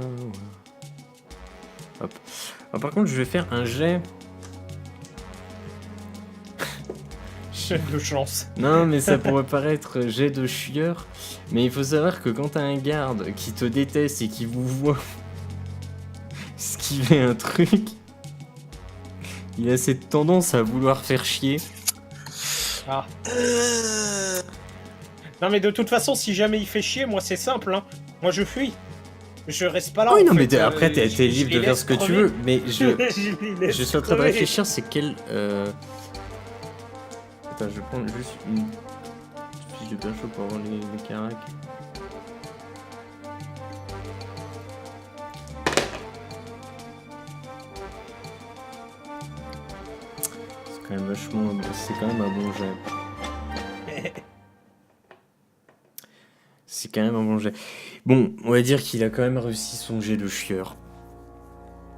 A: Hop. Ah, par contre, je vais faire un jet.
C: Chef de chance.
A: Non, mais ça pourrait paraître jet de chieur. Mais il faut savoir que quand t'as un garde qui te déteste et qui vous voit esquiver un truc, il a cette tendance à vouloir faire chier.
C: Ah. Non mais de toute façon, si jamais il fait chier, moi c'est simple, hein. Moi je fuis. Je reste pas là.
A: Oui,
C: en
A: non, mais
C: fait,
A: après, t'es
C: je
A: libre
C: les
A: de faire
C: laisse
A: ce que tu
C: crever.
A: veux, mais
C: Je les laisse
A: je suis en train de
C: crever.
A: réfléchir, c'est quel. Attends, je vais prendre juste une fiche de perso pour avoir les caracs. C'est quand même vachement. C'est quand même un bon jet. C'est quand même un bon jet. Bon, on va dire qu'il a quand même réussi son jet de chieur.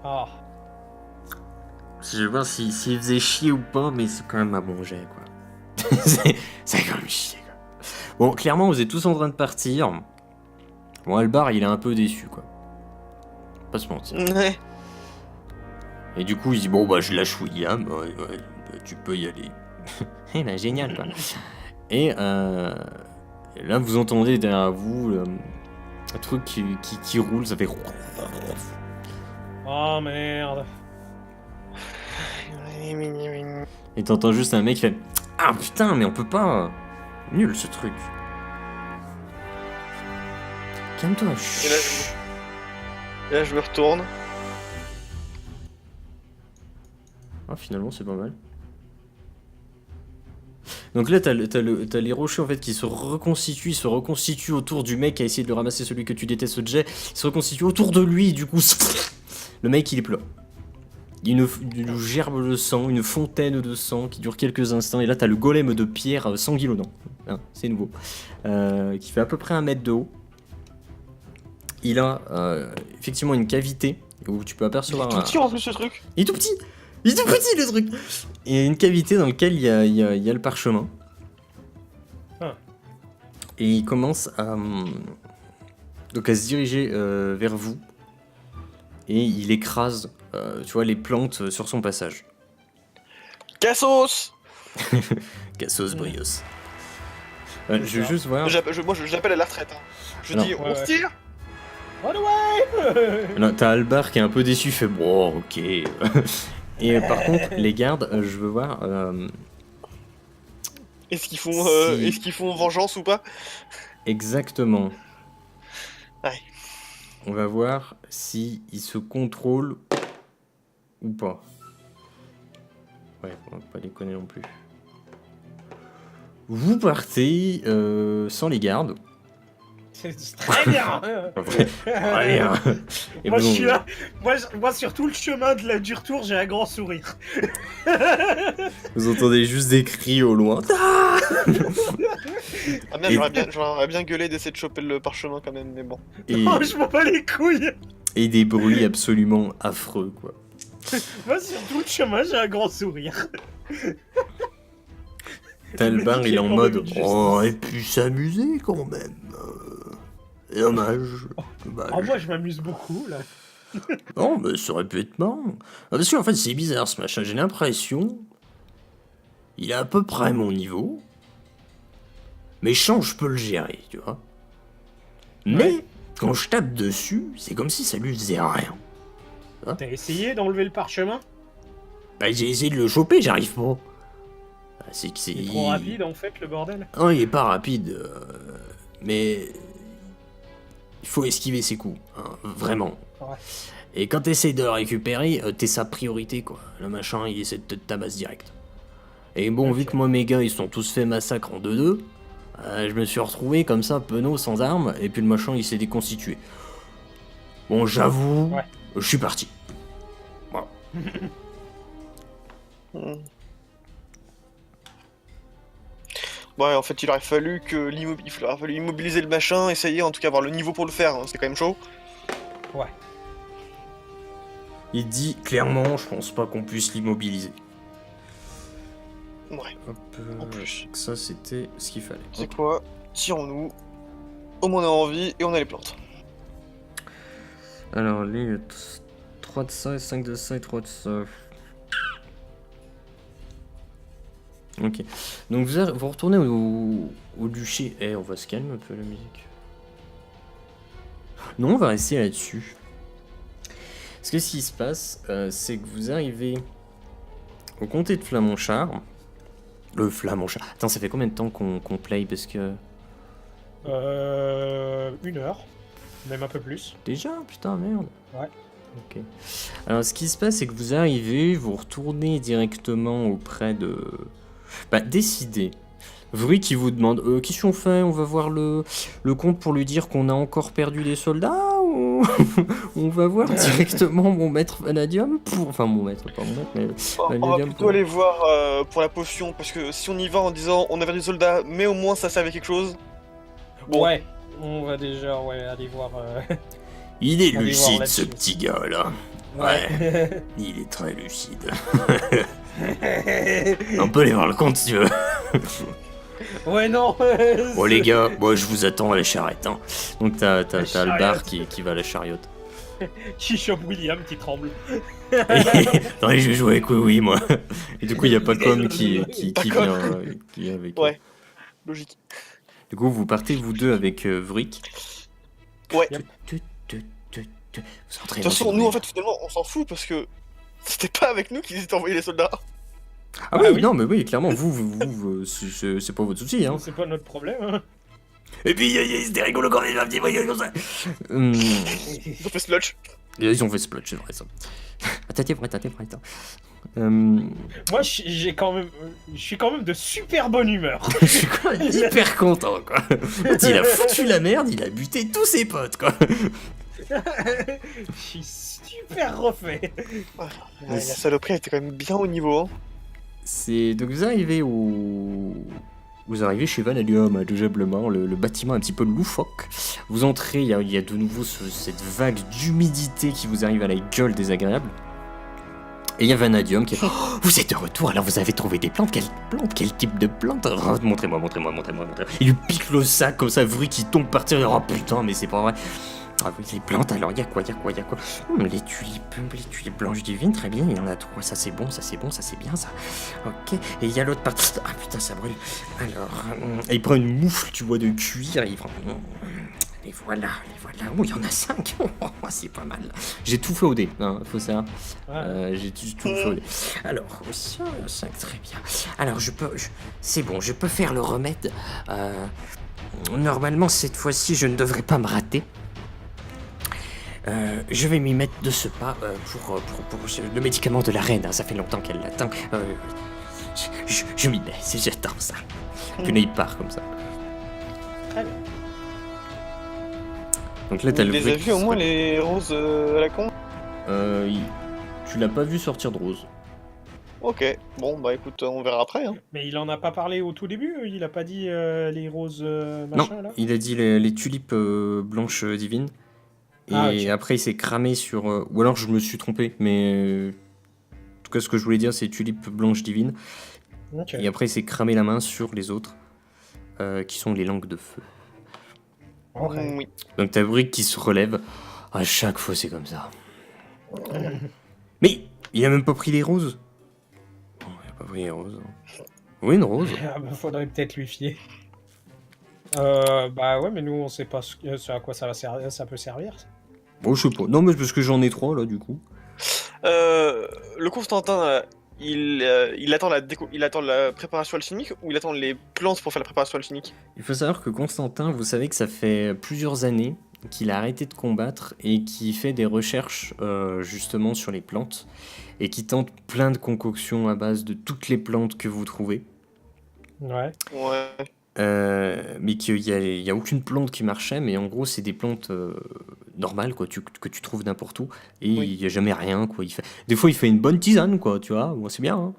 C: Ah.
A: Je vais voir s'il faisait chier ou pas, mais c'est quand même un bon jet, quoi. c'est quand même chier, quoi. Bon, clairement, vous êtes tous en train de partir. Bon, Albar, il est un peu déçu, quoi. Pas se mentir.
B: Ouais.
A: Et du coup, il dit, bon, bah, je lâche William. Ouais, bah, tu peux y aller. Eh ben, génial, quoi. Et là, vous entendez derrière vous un truc qui roule, ça fait...
C: Oh merde.
A: Et t'entends juste un mec qui fait ah putain, mais on peut pas. Nul ce truc. Calme-toi.
B: Et là, je me retourne.
A: Ah, finalement, c'est pas mal. Donc là, t'as les rochers en fait qui se reconstituent autour du mec qui a essayé de le ramasser, celui que tu détestes, Jay. Ils se reconstituent autour de lui, et du coup, le mec il est plus là. Il y a une gerbe de sang, une fontaine de sang qui dure quelques instants. Et là, t'as le golem de pierre sanguinolent. Hein, c'est nouveau. Qui fait à peu près 1 mètre de haut. Il a effectivement une cavité où tu peux apercevoir.
B: Il est tout petit en plus ce truc.
A: Il est tout petit. Il est tout petit le truc. Il y a une cavité dans laquelle il y a le parchemin.
C: Ah.
A: Et il commence donc à se diriger vers vous. Et il écrase, tu vois, les plantes sur son passage.
B: Cassos.
A: Cassos Brios. Je vais juste voir.
B: Moi je l'appelle à la retraite. Hein. Je dis, on se tire.
C: Run away.
A: Non, t'as Albar qui est un peu déçu, il fait bon, ok. Et par contre, les gardes, je veux voir.
B: Est-ce qu'ils font,
A: Si-
B: est-ce qu'ils font vengeance ou pas?
A: Exactement.
B: Ouais.
A: On va voir si ils se contrôlent ou pas. Ouais, on va pas les connaître non plus. Vous partez sans les gardes.
C: C'est très bien.
A: Allez, hein. Et
C: Moi
A: bon,
C: je suis là. Moi sur tout le chemin du retour, j'ai un grand sourire.
A: vous entendez juste des cris au loin.
B: Ah merde,
A: Et-
B: j'aurais bien gueulé d'essayer de choper le parchemin quand même, mais bon.
A: Et,
C: Oh, je m'en bats les couilles.
A: et des bruits absolument affreux, quoi.
C: Moi sur tout le chemin, j'ai un grand sourire.
A: Talbar, il est en
C: Pour
A: mode
C: le justice.
A: oh, et puis s'amuser quand même. Dommage. Dommage.
C: Oh, moi je m'amuse beaucoup là.
A: Non, mais ça aurait pu être marrant. Ah, parce qu'en fait, c'est bizarre ce machin. J'ai l'impression. Il est à peu près à mon niveau. Méchant, je peux le gérer, tu vois. Mais, quand je tape dessus, c'est comme si ça lui faisait rien.
C: T'as essayé d'enlever le parchemin?
A: Bah, j'ai essayé de le choper, j'arrive pas. Bah, c'est que c'est.
C: C'est trop rapide en fait le bordel.
A: Non, il est pas rapide. Mais. Il faut esquiver ses coups, hein, vraiment.
C: Ouais.
A: Et quand t'essayes de le récupérer, t'es sa priorité, quoi. Le machin, il essaie de te tabasser direct. Et bon, vu que moi, mes gars, ils sont tous fait massacre en 2-2, je me suis retrouvé comme ça, penaud, sans armes, et puis le machin, il s'est déconstitué. Bon, j'avoue,
C: Ouais.
A: je suis parti. Voilà.
B: Hmm. Ouais, en fait, il aurait fallu immobiliser le machin, essayer en tout cas avoir le niveau pour le faire, hein, c'est quand même chaud.
C: Ouais.
A: Il dit, clairement, je pense pas qu'on puisse l'immobiliser.
B: Ouais,
A: Hop,
B: en plus.
A: ça, c'était ce qu'il fallait.
B: C'est quoi? Tirons-nous. Au moins on a envie et on a les plantes.
A: Alors, les 3 de ça, 5 de ça et 3 de ça. Ok. Donc vous retournez au duché. On va se calmer un peu la musique. Non, on va rester là-dessus. Parce que ce qui se passe, c'est que vous arrivez au comté de Flamanchard. Le Flamanchard. Attends, ça fait combien de temps qu'on play? Parce que...
C: 1 heure. même un peu plus.
A: Déjà? Putain, merde.
C: Ouais.
A: Ok. Alors, ce qui se passe, c'est que vous arrivez, vous retournez directement auprès de... Bah, décidez. Vry qui vous demande qu'est-ce qu'on fait? On va voir le comte pour lui dire qu'on a encore perdu des soldats ou on va voir directement mon maître Vanadium pour... Enfin, mon maître, pas mon maître, mais
B: On va
A: Vanadium
B: plutôt
A: pour...
B: aller voir pour la potion, parce que si on y va en disant on a perdu des soldats, mais au moins ça servait à quelque chose. Bon.
C: Ouais, on va déjà aller voir.
A: Il est
C: Allez voir
A: lucide, ce
C: là-dessus.
A: petit gars-là. Ouais, il est très lucide. On peut aller voir le comte si tu veux.
C: Ouais, non.
A: Bon les gars, moi je vous attends à la charrette. Hein. Donc t'as le bar
C: charrette.
A: qui va à la chariote.
C: Qui chope William qui tremble.
A: Attendez, je vais jouer avec oui moi. Et du coup il y a Pacom qui
B: Pacom.
A: vient qui est avec.
B: Ouais, logique.
A: Du coup vous partez vous deux avec Vrick.
B: Ouais.
C: Yep.
A: Vous entrez
B: De toute façon, nous en fait, finalement, on s'en fout parce que c'était pas avec nous qu'ils étaient envoyés les soldats.
A: Ah oui,
C: oui.
A: non mais oui, clairement vous c'est pas votre souci hein.
C: C'est pas notre problème. Hein.
A: Et puis c'était rigolo quand même un petit voyage comme ça.
B: Ils ont fait sludge.
A: Ils ont fait splotch, c'est vrai ça. Attends.
C: Moi, je suis quand même de super bonne humeur.
A: Je suis quand même hyper content quoi. Il a foutu la merde, il a buté tous ses potes quoi.
C: Je suis super refait.
B: Ouais, la saloperie elle était quand même bien au niveau. Hein.
A: Donc vous arrivez chez Vanadium, indéniablement, le bâtiment un petit peu loufoque. Vous entrez, il y a de nouveau cette vague d'humidité qui vous arrive à la gueule désagréable. Et il y a Vanadium qui est... Oh, vous êtes de retour, alors vous avez trouvé des plantes? Quel type de plante? Oh, montrez-moi. Il lui pique le sac comme ça, Vry qui tombe par terre. Oh putain, mais c'est pas vrai. Ah oui, les plantes, alors il y a quoi? Les tulipes blanches divines, très bien, il y en a trois, ça c'est bon, ça c'est bien ça. Ok, et il y a l'autre partie. Ah putain, ça brûle. Alors, il prend une moufle, tu vois, de cuir, et il prend... Les voilà. Oh, il y en a 5. Oh, c'est pas mal. J'ai tout fait au dé, hein, faut savoir. J'ai tout fait au dé. Alors, 5, très bien. Alors, c'est bon, je peux faire le remède. Normalement, cette fois-ci, je ne devrais pas me rater. Je vais m'y mettre de ce pas pour le médicament de la reine. Hein, ça fait longtemps qu'elle l'attend. Je m'y mets, j'attends ça. Puis là, il part comme ça.
C: Très bien.
B: Donc là, t'as le les as vus au moins les roses à la con?
A: Tu l'as pas vu sortir de rose.
B: Ok, bon bah écoute, on verra après. Hein.
C: Mais il en a pas parlé au tout début. Il a pas dit les roses machin
A: non,
C: là.
A: il a dit les tulipes blanches divines. Et
C: okay.
A: Après, il s'est cramé sur... ou alors, je me suis trompé, mais... En tout cas, ce que je voulais dire, c'est tulipes blanches divines.
C: Okay.
A: Et après, il s'est cramé la main sur les autres, qui sont les langues de feu.
C: Okay.
B: Oui.
A: Donc, t'as Brick qui se relève. À chaque fois, c'est comme ça. Mais il a même pas pris les roses. Oh, il a pas pris les roses. Oui, une rose.
C: Ah bah, faudrait peut-être lui fier. Bah ouais, mais nous on sait pas à quoi ça va servir, ça peut servir.
A: Bon, je sais pas. Non, mais c'est parce que j'en ai 3 là, du coup.
B: Le Constantin, il attend la préparation alchimique ou il attend les plantes pour faire la préparation alchimique?
A: Il faut savoir que Constantin, vous savez que ça fait plusieurs années qu'il a arrêté de combattre et qui fait des recherches justement sur les plantes et qui tente plein de concoctions à base de toutes les plantes que vous trouvez.
C: Ouais.
A: Mais qu'il y a aucune plante qui marchait, mais en gros c'est des plantes normales quoi, que tu trouves n'importe où et il y a jamais rien quoi. Des fois il fait une bonne tisane quoi, tu vois, bon, c'est bien, hein,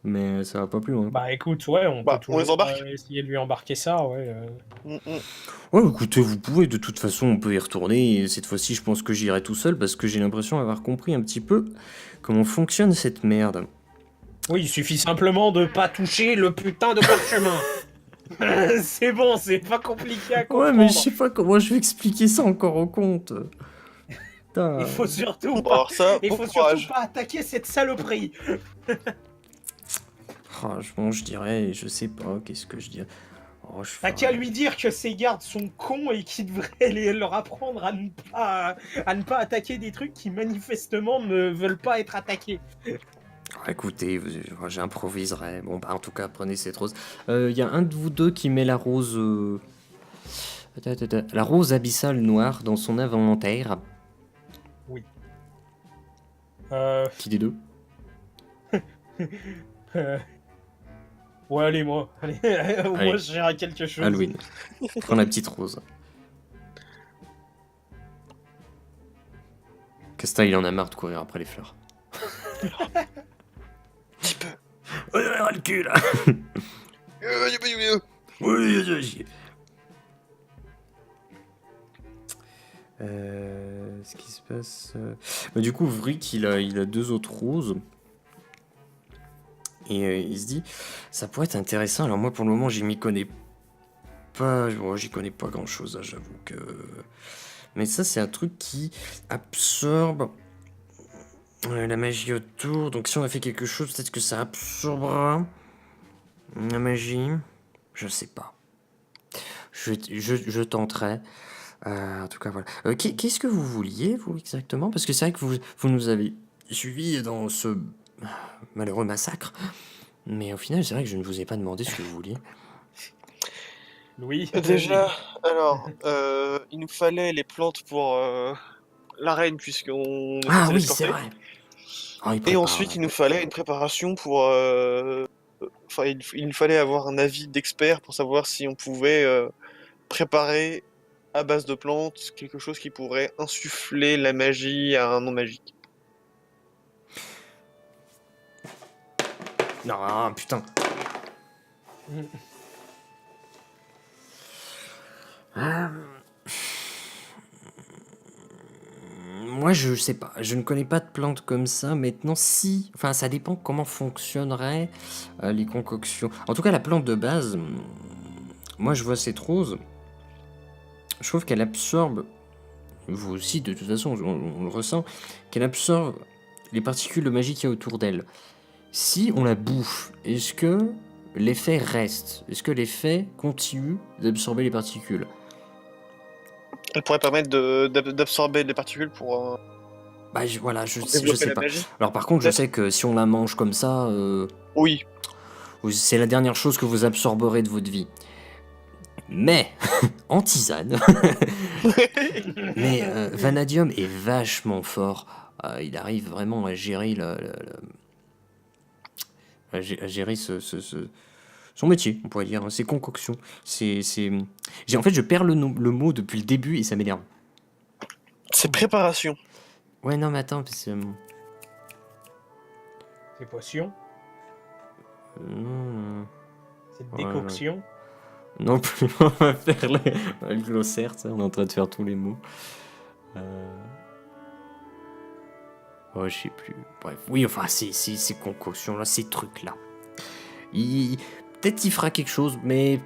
A: mais ça va pas plus loin.
C: Bah écoute, ouais, on peut
B: on les embarque.
C: Essayer de lui embarquer ça, ouais.
A: Ouais, écoutez, vous pouvez, de toute façon on peut y retourner et cette fois-ci je pense que j'irai tout seul parce que j'ai l'impression d'avoir compris un petit peu comment fonctionne cette merde.
C: Oui, il suffit simplement de pas toucher le putain de parchemin. C'est bon, c'est pas compliqué à comprendre.
A: Ouais, mais je sais pas comment je vais expliquer ça encore au compte.
C: Il faut surtout
B: pas,
C: surtout pas attaquer cette saloperie.
A: Franchement, je dirais, je sais pas, qu'est-ce que je dirais. Oh,
C: T'as qu'à lui dire que ses gardes sont cons et qu'il devrait leur apprendre à ne pas attaquer des trucs qui manifestement ne veulent pas être attaqués.
A: Écoutez, j'improviserai. Bon, bah, en tout cas, prenez cette rose. Y a un de vous deux qui met la rose La rose abyssale noire dans son inventaire. Qui des deux?
C: Ouais, allez, moi. Allez, moi,
A: Allez.
C: je gère quelque chose.
A: Halloween. Prends la petite rose. Casta, il en a marre de courir après les fleurs.
B: Petit peu.
A: On a le cul là. Ce qui se passe. Bah, du coup, Vrick, il a deux autres roses. Et il se dit, ça pourrait être intéressant. Alors, moi, pour le moment, j'y m'y connais pas. Bon, j'y connais pas grand chose, j'avoue que. Mais ça, c'est un truc qui absorbe la magie autour. Donc, si on a fait quelque chose, peut-être que ça absorbera la magie. Je sais pas. Je tenterai. En tout cas, voilà. Qu'est-ce que vous vouliez, vous, exactement? Parce que c'est vrai que vous nous avez suivis dans ce malheureux massacre. Mais au final, c'est vrai que je ne vous ai pas demandé ce que vous vouliez.
C: Louis.
B: Déjà, alors, il nous fallait les plantes pour la reine, puisqu'on est
A: Ah
B: censé
A: oui,
B: l'escorter.
A: c'est vrai. Oh, il
B: Et
A: prépare,
B: ensuite,
A: là.
B: il nous fallait une préparation pour. Enfin, il nous fallait avoir un avis d'expert pour savoir si on pouvait préparer à base de plantes quelque chose qui pourrait insuffler la magie à un non magique.
A: Non, putain. Moi, je sais pas. Je ne connais pas de plantes comme ça. Maintenant, si. Enfin, ça dépend comment fonctionneraient les concoctions. En tout cas, la plante de base. Moi, je vois cette rose. Je trouve qu'elle absorbe. Vous aussi, de toute façon, on le ressent. Qu'elle absorbe les particules de magie qu'il y a autour d'elle. Si on la bouffe, est-ce que l'effet reste? Est-ce que l'effet continue d'absorber les particules?
B: Elle pourrait permettre d'absorber les particules pour
A: Bah voilà, je
B: développer
A: sais
B: la
A: pas.
B: magie.
A: Alors par contre, je
B: Peut-être.
A: sais que si on la mange comme ça,
B: Oui.
A: c'est la dernière chose que vous absorberez de votre vie. Mais, en tisane, mais Vanadium est vachement fort. Il arrive vraiment à gérer à gérer son métier, on pourrait dire, hein, ses concoctions. En fait, je perds le mot depuis le début et ça m'énerve.
B: C'est préparation.
A: Ouais, non, mais attends, parce que...
C: C'est potion.
A: non,
C: C'est
A: Ouais,
C: décoction.
A: non plus, on va faire le glossaire, ça, on est en train de faire tous les mots. Oh, je sais plus. Bref, oui, enfin, ces concoctions-là, ces trucs-là. Peut-être qu'il fera quelque chose, mais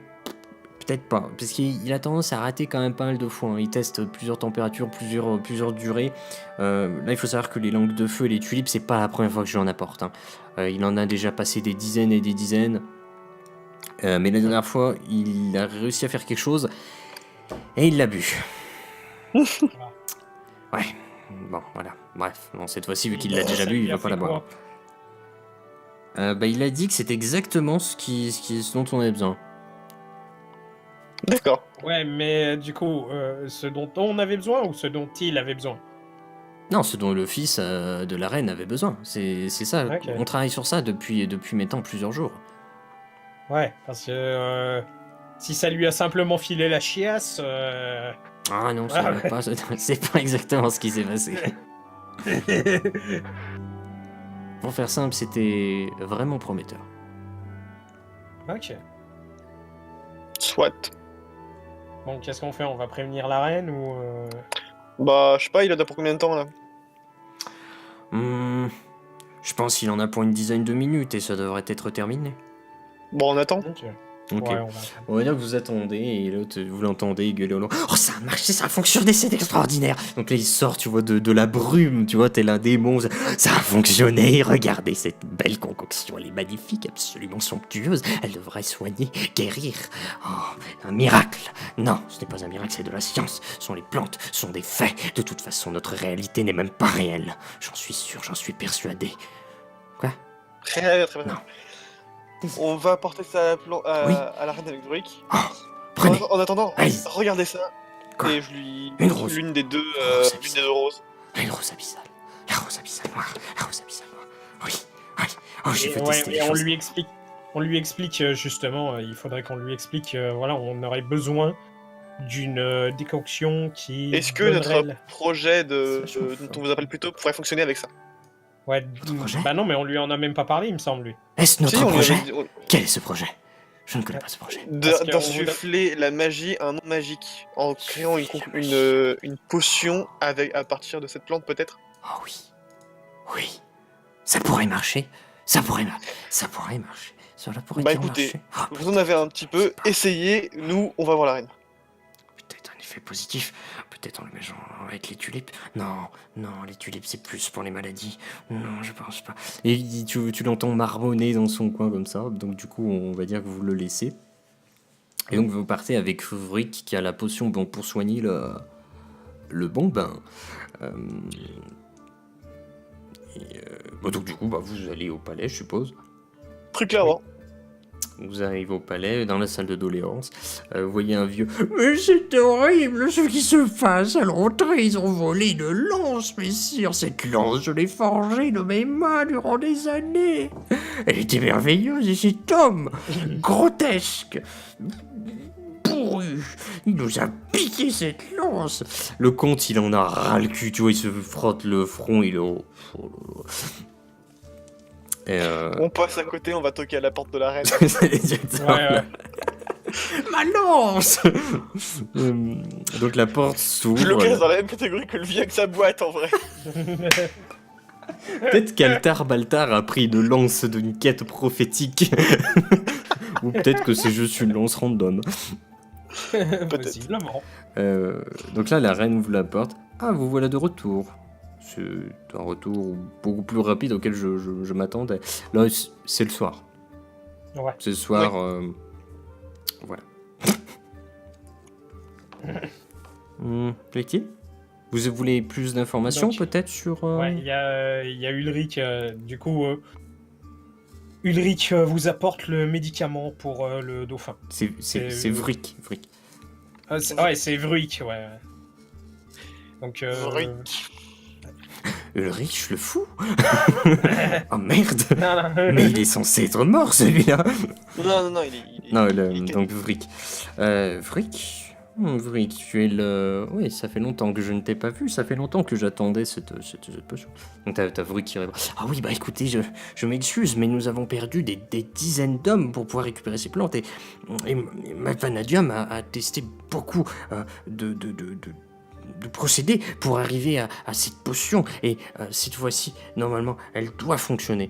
A: peut-être pas. Parce qu'il a tendance à rater quand même pas mal de fois. Hein. Il teste plusieurs températures, plusieurs durées. Là, il faut savoir que les langues de feu et les tulipes, c'est pas la première fois que je lui en apporte. Hein. Il en a déjà passé des dizaines et des dizaines. Mais la dernière fois, il a réussi à faire quelque chose et il l'a bu. Ouais, bon, voilà. Bref, bon, cette fois-ci, vu qu'il l'a déjà bu, il va pas la boire. Il a dit que c'est exactement ce dont on avait besoin.
B: D'accord.
C: Ouais, mais du coup, ce dont on avait besoin ou ce dont il avait besoin?
A: Non, ce dont le fils de la reine avait besoin. C'est ça.
C: Ok.
A: On travaille sur ça depuis maintenant plusieurs jours.
C: Ouais, parce que si ça lui a simplement filé la chiasse...
A: Ah non,
C: Ah ouais.
A: c'est pas exactement ce qui s'est passé. Pour faire simple, c'était vraiment prometteur.
C: Ok.
B: Soit.
C: Bon, qu'est-ce qu'on fait? On va prévenir la reine ou...
B: Bah, je sais pas, il a pour combien de temps là?
A: Je pense qu'il en a pour une dizaine de minutes et ça devrait être terminé.
B: Bon, on attend.
C: Ok.
A: Ok.
C: Ouais, on va...
A: On va dire que vous attendez et l'autre, vous l'entendez gueuler au loin. Oh, ça a marché, ça a fonctionné, c'est extraordinaire. Donc là, il sort, tu vois, de la brume, tu vois, tel un démon. Ça a fonctionné, regardez cette belle concoction, elle est magnifique, absolument somptueuse. Elle devrait soigner, guérir. Oh, un miracle. Non, ce n'est pas un miracle, c'est de la science. Ce sont les plantes, ce sont des faits. De toute façon, notre réalité n'est même pas réelle. J'en suis sûr, j'en suis persuadé. Quoi?
B: Très bien.
A: Non.
B: On va porter ça à
A: Oui.
B: à la reine avec Druick.
A: Oh, Prenez.
B: En attendant,
A: Allez.
B: regardez ça.
A: Quoi?
B: Et je lui.
A: Une rose.
B: L'une des deux,
A: Rose
B: l'une des deux roses.
A: Une rose abyssale. La rose abyssale noire. La rose abyssale noire. Oui. Oui. Oh, j'ai
C: Et,
A: fait
C: ouais,
A: tester les
C: et on
A: choses.
C: lui explique. On lui explique justement, il faudrait qu'on lui explique, voilà, on aurait besoin d'une déconction qui
B: Est-ce que
C: donnerait
B: notre projet
A: C'est vachement
B: dont
A: fort.
B: on vous appelle plus tôt pourrait fonctionner avec ça?
C: Ouais,
A: Votre projet
C: bah non, mais on lui en a même pas parlé, il me semble, lui.
A: Est-ce notre
B: Si, on lui
A: projet?
B: avait dit-
A: Quel est ce projet? Je ne connais pas ce projet.
C: Parce que on
B: d'insuffler la magie à un nom magique en créant une potion à partir de cette plante peut-être.
A: Oh oui. Oui. Ça pourrait marcher. Ça pourrait marcher. Cela pourrait
B: Bah
A: bien
B: écoutez,
A: marcher. Oh,
B: vous en avez un petit peu, essayez, nous on va voir la reine.
A: peut-être un effet positif. Peut-être en le mélangeant avec les tulipes. Non, les tulipes c'est plus pour les maladies. Non, je pense pas. Et tu l'entends marmonner dans son coin comme ça. Donc du coup, on va dire que vous le laissez. Et donc vous partez avec Frick qui a la potion pour soigner le bon bain. Donc du coup, vous allez au palais, je suppose.
B: Très clairement.
A: Vous arrivez au palais, dans la salle de doléances, vous voyez un vieux. Mais c'est horrible ce qui se passe à l'entrée. Ils ont volé une lance, messire. Cette lance, je l'ai forgée de mes mains durant des années. Elle était merveilleuse et cet homme, grotesque, pourru, il nous a piqué cette lance. Le comte, il en a ras le cul, tu vois, il se frotte le front, il est. Oh là là. Et
B: On passe à côté, on va toquer à la porte de la reine.
C: Ouais.
A: Ma lance. Donc la porte s'ouvre.
B: Je le classe dans la même catégorie que le vieux avec sa boîte en vrai.
A: Peut-être qu'Altar Baltar a pris une lance d'une quête prophétique. Ou peut-être que c'est juste une lance random.
C: Possiblement.
A: Donc là, la reine ouvre la porte. Ah, vous voilà de retour. C'est un retour beaucoup plus rapide auquel je m'attendais. Là, c'est le soir.
C: Ouais.
A: C'est le soir. Voilà. Ricky, vous voulez plus d'informations
C: Donc,
A: peut-être sur...
C: Ouais, il y a Ulrich, du coup, Ulrich vous apporte le médicament pour le dauphin.
A: C'est Vrick.
C: Ouais, c'est Vruik, ouais. Donc,
B: Vruik.
A: Ulrich, le fou. Oh merde.
C: non.
A: Mais il est censé être mort celui-là.
B: Non, il est.
A: Non,
B: il est-
A: donc Vrick. Vrick, tu es le... Oui, ça fait longtemps que je ne t'ai pas vu, ça fait longtemps que j'attendais cette potion. Donc t'as Vrick qui répond. Ah oui, bah écoutez, je m'excuse, mais nous avons perdu des dizaines d'hommes pour pouvoir récupérer ces plantes et ma Vanadium a testé beaucoup de procédés pour arriver à cette potion et cette fois-ci, normalement, elle doit fonctionner.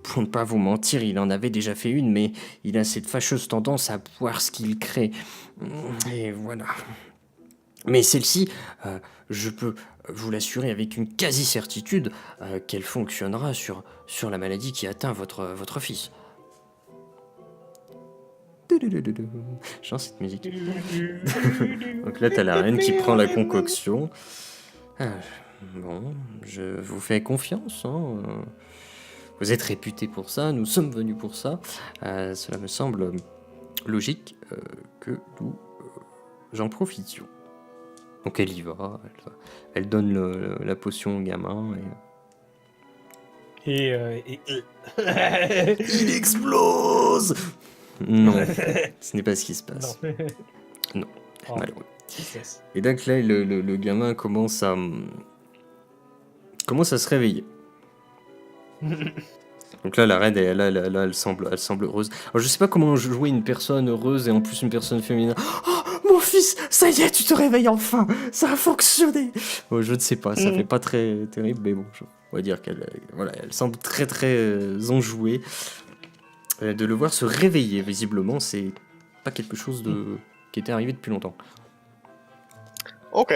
A: Pour ne pas vous mentir, il en avait déjà fait une, mais il a cette fâcheuse tendance à boire ce qu'il crée. Et voilà. Mais celle-ci, je peux vous l'assurer avec une quasi-certitude qu'elle fonctionnera sur la maladie qui atteint votre fils. Genre cette musique. Donc là, t'as la reine qui prend la concoction. Bon, je vous fais confiance, hein. Vous êtes réputé pour ça, nous sommes venus pour ça. Cela me semble logique que nous j'en profitions. Donc elle y va, elle donne la potion au gamin
C: Et
A: il explose. Non, ce n'est pas ce qui se passe. Non,
C: Oh,
A: malheureux.
C: tristesse.
A: Et donc là, le gamin commence à se réveiller. Donc là, la reine, elle semble heureuse. Alors, je sais pas comment jouer une personne heureuse et en plus une personne féminine. Oh, mon fils, ça y est, tu te réveilles enfin. Ça a fonctionné. Bon, je ne sais pas, ça fait pas très terrible, mais bon, on va dire qu'elle elle semble très très enjouée. De le voir se réveiller, visiblement, c'est pas quelque chose qui était arrivé depuis longtemps.
B: Ok.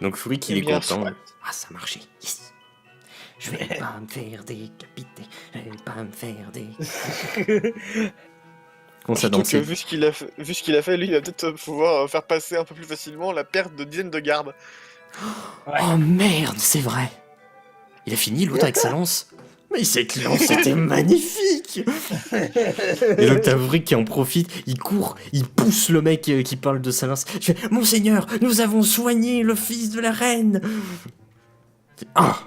A: Donc Freak, il
B: Eh
A: est
B: bien,
A: content.
B: soit.
A: Ah, ça a marché. Yes. Je vais pas me faire décapiter. Je vais pas me faire décapiter. Comment ça
B: Surtout que
A: danser?
B: vu ce qu'il a fait, lui, il va peut-être pouvoir faire passer un peu plus facilement la perte de dizaines de gardes.
C: Ouais.
A: Oh merde, c'est vrai. Il a fini l'autre avec sa lance. Mais cette lance était magnifique. Et donc t'as Vrick qui en profite, il court, il pousse le mec qui parle de sa lance. Il fait « Monseigneur, nous avons soigné le fils de la reine !» Ah.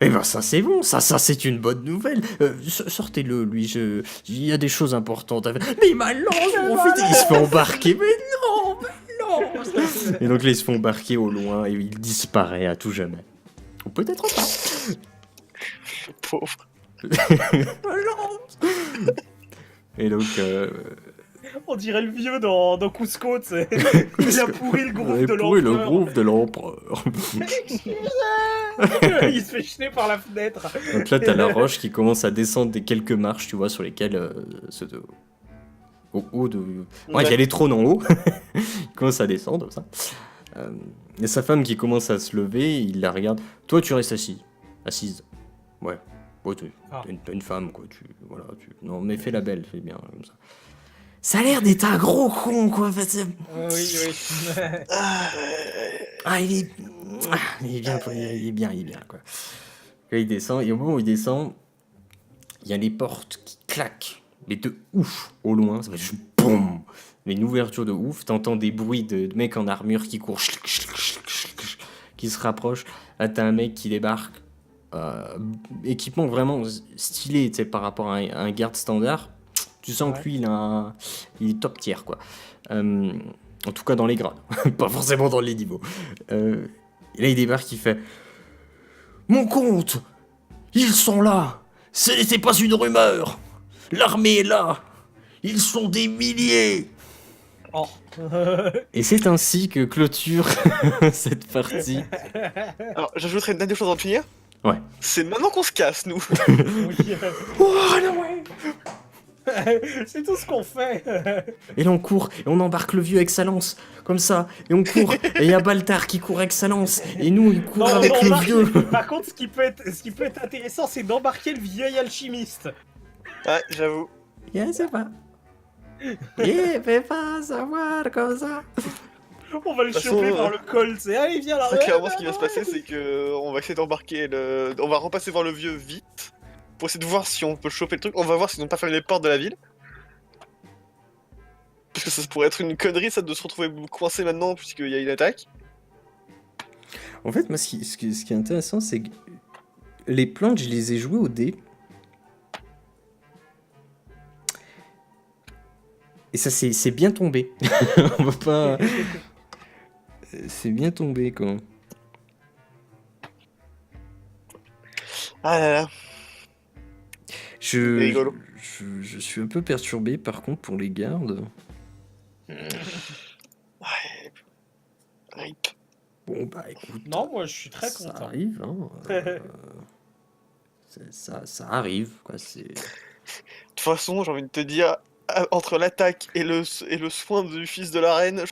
A: Eh ben ça c'est bon, ça c'est une bonne nouvelle. Sortez-le, lui, il y a des choses importantes à faire. Mais ma lance, profite, il se fait embarquer. Mais non, non. Et donc là, il se fait embarquer au loin et il disparaît à tout jamais. Ou peut-être pas.
B: Pauvre.
A: Et donc,
C: On dirait le vieux dans Cusco, tu sais. Il a pourri le groupe de
A: pourri le
C: l'empereur.
A: groupe de l'empereur.
C: Il se fait jeter par la fenêtre.
A: Donc là, t'as la roche qui commence à descendre des quelques marches, tu vois, sur lesquelles au haut de. Ouais, il y a les trônes en haut. Il commence à descendre, comme ça. Il y a sa femme qui commence à se lever, il la regarde. Toi, tu restes assise. Ouais. Ouais, t'es une femme, quoi. Non, mais fais la belle, fais bien, comme ça. Ça a l'air d'être un gros con, quoi.
C: Oui.
A: Ah, il est bien, quoi. Là, il descend, et au moment où il descend, il y a les portes qui claquent, mais de ouf, au loin, ça fait juste boum. Mais une ouverture de ouf, t'entends des bruits de mecs en armure qui courent, qui se rapprochent. Là, t'as un mec qui débarque, équipement vraiment stylé, tu sais, par rapport à un garde standard. Tu sens que lui, il est top tier, quoi. En tout cas, dans les grades. Pas forcément dans les niveaux. Et là, il débarque, il fait... Mon comte, ils sont là. Ce n'était pas une rumeur. L'armée est là. Ils sont des milliers.
C: Oh.
A: Et c'est ainsi que clôture cette partie.
B: Alors, j'ajouterais une dernière chose avant de finir.
A: Ouais.
B: C'est maintenant qu'on se casse, nous.
C: Oui.
A: Oh, non, ouais.
C: C'est tout ce qu'on fait.
A: Et là on court, et on embarque le vieux avec sa lance, comme ça, et on court, et il y a Baltar qui court avec sa lance, et nous il court
C: Non,
A: avec
C: on
A: le
C: embarque-
A: vieux.
C: Par contre, ce qui peut être intéressant, c'est d'embarquer le vieil alchimiste.
B: Ouais, j'avoue.
A: Je sais pas. Il peut pas savoir comme ça.
C: On va le
B: De toute façon,
C: choper par le col, c'est allez, viens là.
B: Très clairement, ce qui va se passer, c'est que on va essayer d'embarquer le. On va repasser voir le vieux vite. Pour essayer de voir si on peut choper le truc. On va voir s'ils n'ont pas fermé les portes de la ville. Parce que ça pourrait être une connerie, ça, de se retrouver coincé maintenant, puisqu'il y a une attaque.
A: En fait, moi, ce qui est intéressant, c'est que les plantes, je les ai jouées au dé. Et ça, c'est bien tombé. On va pas... C'est bien tombé, quoi.
B: Ah là là.
A: Je
B: rigolo.
A: suis un peu perturbé, par contre, pour les gardes.
B: Ouais. Rip.
A: Bon, bah, écoute...
C: Non, moi je suis très
A: ça
C: content.
A: arrive, hein. Ça arrive, quoi. C'est...
B: De toute façon, j'ai envie de te dire, entre l'attaque et le soin du fils de la reine,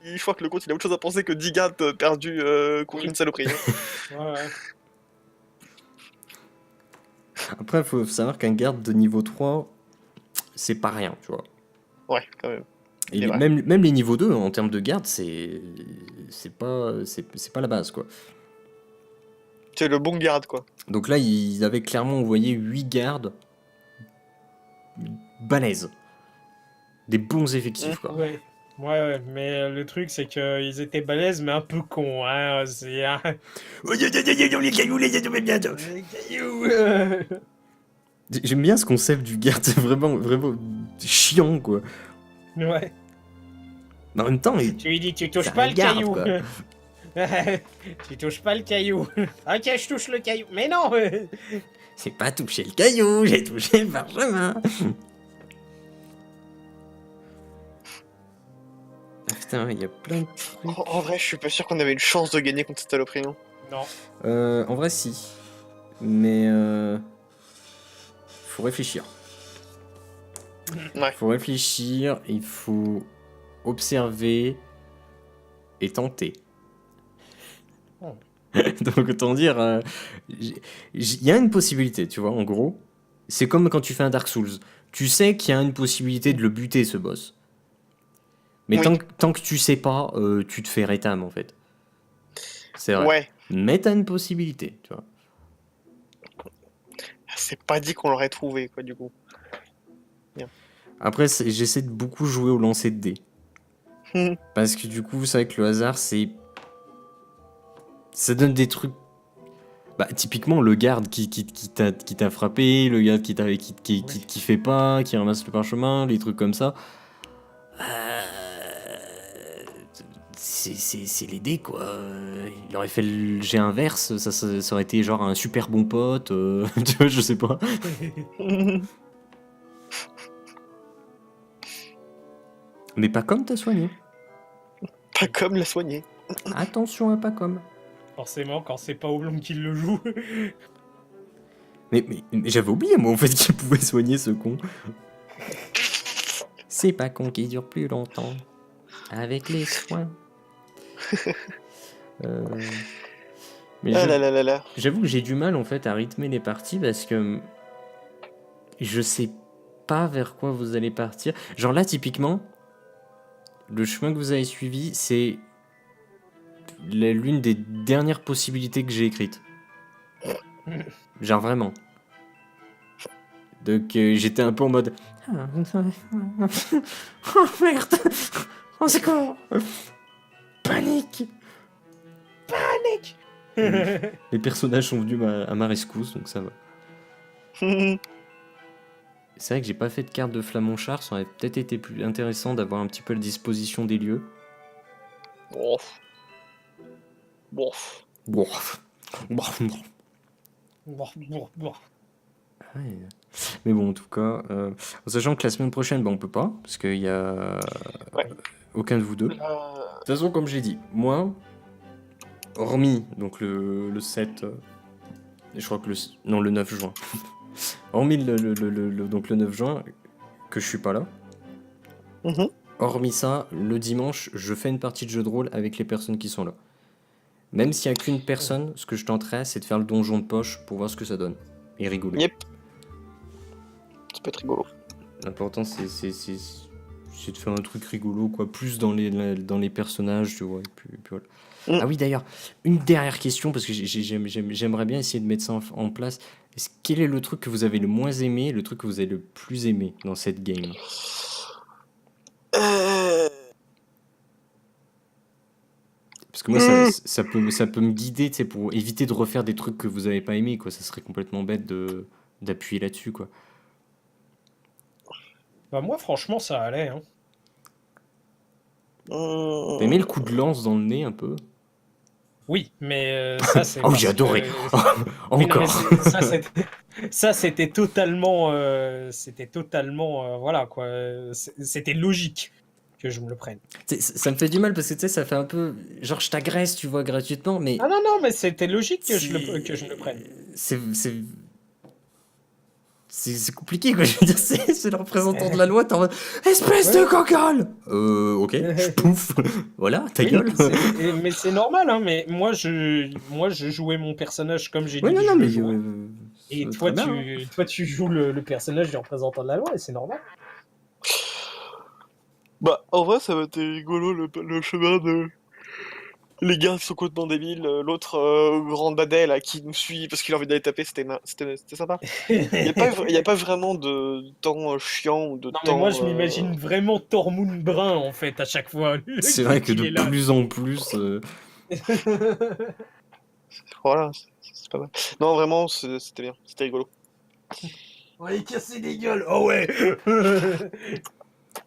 B: je crois que le compte il a autre chose à penser que 10 gardes perdus contre une saloperie.
C: Ouais.
A: Après, il faut savoir qu'un garde de niveau 3, c'est pas rien, tu vois.
B: Ouais, quand même.
A: Et
B: C'est vrai.
A: même les niveaux 2, en termes de garde, c'est pas la base, quoi.
B: C'est le bon garde, quoi.
A: Donc là, ils avaient clairement envoyé 8 gardes balèzes. Des bons effectifs, quoi.
C: Ouais, mais le truc c'est qu'ils étaient balèzes mais un peu cons, hein, c'est un...
A: Les cailloux. J'aime bien ce concept du garde, c'est vraiment chiant, quoi.
C: Ouais.
A: Mais en même temps,
C: Tu lui dis, tu touches
A: c'est
C: pas
A: un
C: le
A: garde,
C: caillou.
A: quoi.
C: Tu touches pas le caillou. Ok, je touche le caillou. Mais non.
A: c'est pas toucher le caillou, j'ai touché le parchemin. Putain, il y a plein de trucs.
B: En vrai, je suis pas sûr qu'on avait une chance de gagner contre cette saloperie, non.
C: Non.
A: En vrai, si. Mais faut réfléchir.
B: Ouais.
A: Faut réfléchir, il faut observer et tenter.
C: Oh.
A: Donc autant dire, il y a une possibilité, tu vois, en gros. C'est comme quand tu fais un Dark Souls. Tu sais qu'il y a une possibilité de le buter, ce boss. Mais
B: Oui.
A: tant que tu sais pas, tu te fais rétam, en fait. C'est vrai.
B: Ouais.
A: Mais t'as une possibilité, tu vois.
B: C'est pas dit qu'on l'aurait trouvé, quoi, du coup.
A: Après, j'essaie de beaucoup jouer au lancer de dés. Parce que du coup, vous savez que le hasard, ça donne des trucs. Bah, typiquement, le garde qui t'a frappé, le garde qui fait pas, qui ramasse le parchemin, les trucs comme ça. C'est les dés, quoi. Il aurait fait le jet inverse, ça aurait été genre un super bon pote, tu vois, je sais pas. Mais pas comme t'as soigné.
B: Pas comme la soigner.
A: Attention à pas comme.
C: Forcément, quand c'est pas Oblong qui le joue.
A: Mais j'avais oublié, moi, en fait, qu'il pouvait soigner ce con. C'est pas con qui dure plus longtemps. Avec les soins. Mais
B: Ah là là là là.
A: j'avoue que j'ai du mal, en fait, à rythmer les parties parce que je sais pas vers quoi vous allez partir. Genre là, typiquement, le chemin que vous avez suivi, c'est l'une des dernières possibilités que j'ai écrites. Genre vraiment. Donc j'étais un peu en mode... Oh merde. Oh c'est quoi? Panique. Les personnages sont venus à ma rescousse, donc ça va. C'est vrai que j'ai pas fait de carte de Flammonchard, ça aurait peut-être été plus intéressant d'avoir un petit peu la disposition des lieux.
B: Bof.
A: Bon. Ouais. Mais bon, en tout cas, en sachant que la semaine prochaine, bah, on peut pas, parce qu'il y a
B: Ouais.
A: aucun de vous deux. De toute façon, comme j'ai dit, moi, hormis donc le 7, je crois que le 9 juin, hormis donc le 9 juin, que je suis pas là, hormis ça, le dimanche, je fais une partie de jeu de rôle avec les personnes qui sont là. Même s'il n'y a qu'une personne, ce que je tenterai, c'est de faire le donjon de poche pour voir ce que ça donne. Et rigoler.
B: Yep. Ça peut être rigolo.
A: L'important, c'est de faire un truc rigolo, quoi. Plus dans les personnages, tu vois. Et puis voilà. Ah oui, d'ailleurs, une dernière question, parce que j'aimerais bien essayer de mettre ça en place. Quel est le truc que vous avez le moins aimé, le truc que vous avez le plus aimé dans cette game? Parce que moi, ça peut me guider, tu sais, pour éviter de refaire des trucs que vous avez pas aimé, quoi. Ça serait complètement bête d'appuyer là-dessus, quoi.
C: Bah moi, franchement, ça allait. Hein.
A: T'as aimé le coup de lance dans le nez, un peu?
C: Oui, mais ça, c'est...
A: Oh, j'ai adoré.
C: Oui, non, mais
A: Encore.
C: ça, c'était totalement... voilà, quoi. C'était logique que je me le prenne.
A: Ça me fait du mal parce que tu sais, ça fait un peu genre je t'agresse, tu vois, gratuitement, mais
C: Ah non, mais c'était logique que je me le prenne.
A: c'est compliqué, quoi. Je veux dire, c'est le représentant de la loi, t'es en mode espèce de cocole. Ok, je pouf. Voilà, ta
C: Oui,
A: gueule.
C: mais c'est normal, hein. Mais moi, je jouais mon personnage comme j'ai dit
A: Oui,
C: que
A: non,
C: je
A: non,
C: le
A: mais
C: jouais. Et
A: c'est
C: toi,
A: très bien, hein.
C: toi, tu joues le personnage du représentant de la loi, et c'est normal.
B: Bah, en vrai, ça va être rigolo le chemin de. Les gars sont complètement débiles. L'autre grand dadais là qui nous suit parce qu'il a envie d'aller taper, c'était sympa. Il y a pas vraiment de temps chiant ou de
C: Non, mais
B: temps.
C: moi, je m'imagine vraiment Tormund brun, en fait, à chaque fois.
A: C'est vrai que
C: qu'il
A: de
C: est là.
A: plus en plus.
B: Voilà, c'est pas mal. Non, vraiment, c'était bien, c'était rigolo.
C: On va y casser des gueules. Oh ouais.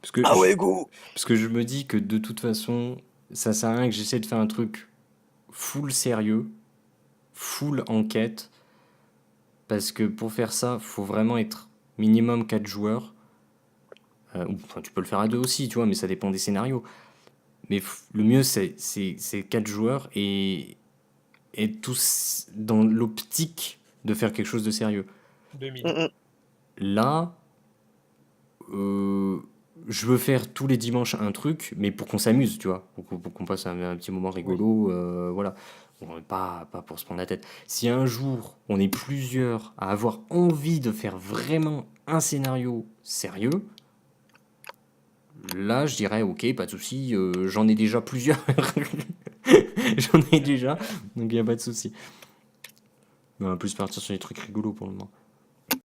A: Parce que
B: Ah ouais, go.
A: Parce que je me dis que de toute façon, ça sert à rien que j'essaie de faire un truc full sérieux, full enquête. Parce que pour faire ça, faut vraiment être minimum 4 joueurs. Enfin, tu peux le faire à 2 aussi, tu vois, mais ça dépend des scénarios. Mais le mieux, c'est 4 joueurs et tous dans l'optique de faire quelque chose de sérieux.
C: 2000.
A: Là, je veux faire tous les dimanches un truc, mais pour qu'on s'amuse, tu vois, pour qu'on passe un petit moment rigolo, voilà. Bon, pas pour se prendre la tête. Si un jour on est plusieurs à avoir envie de faire vraiment un scénario sérieux, là je dirais ok, pas de souci, j'en ai déjà plusieurs. J'en ai déjà, donc il n'y a pas de souci. Mais on va plus partir sur des trucs rigolos pour le moment.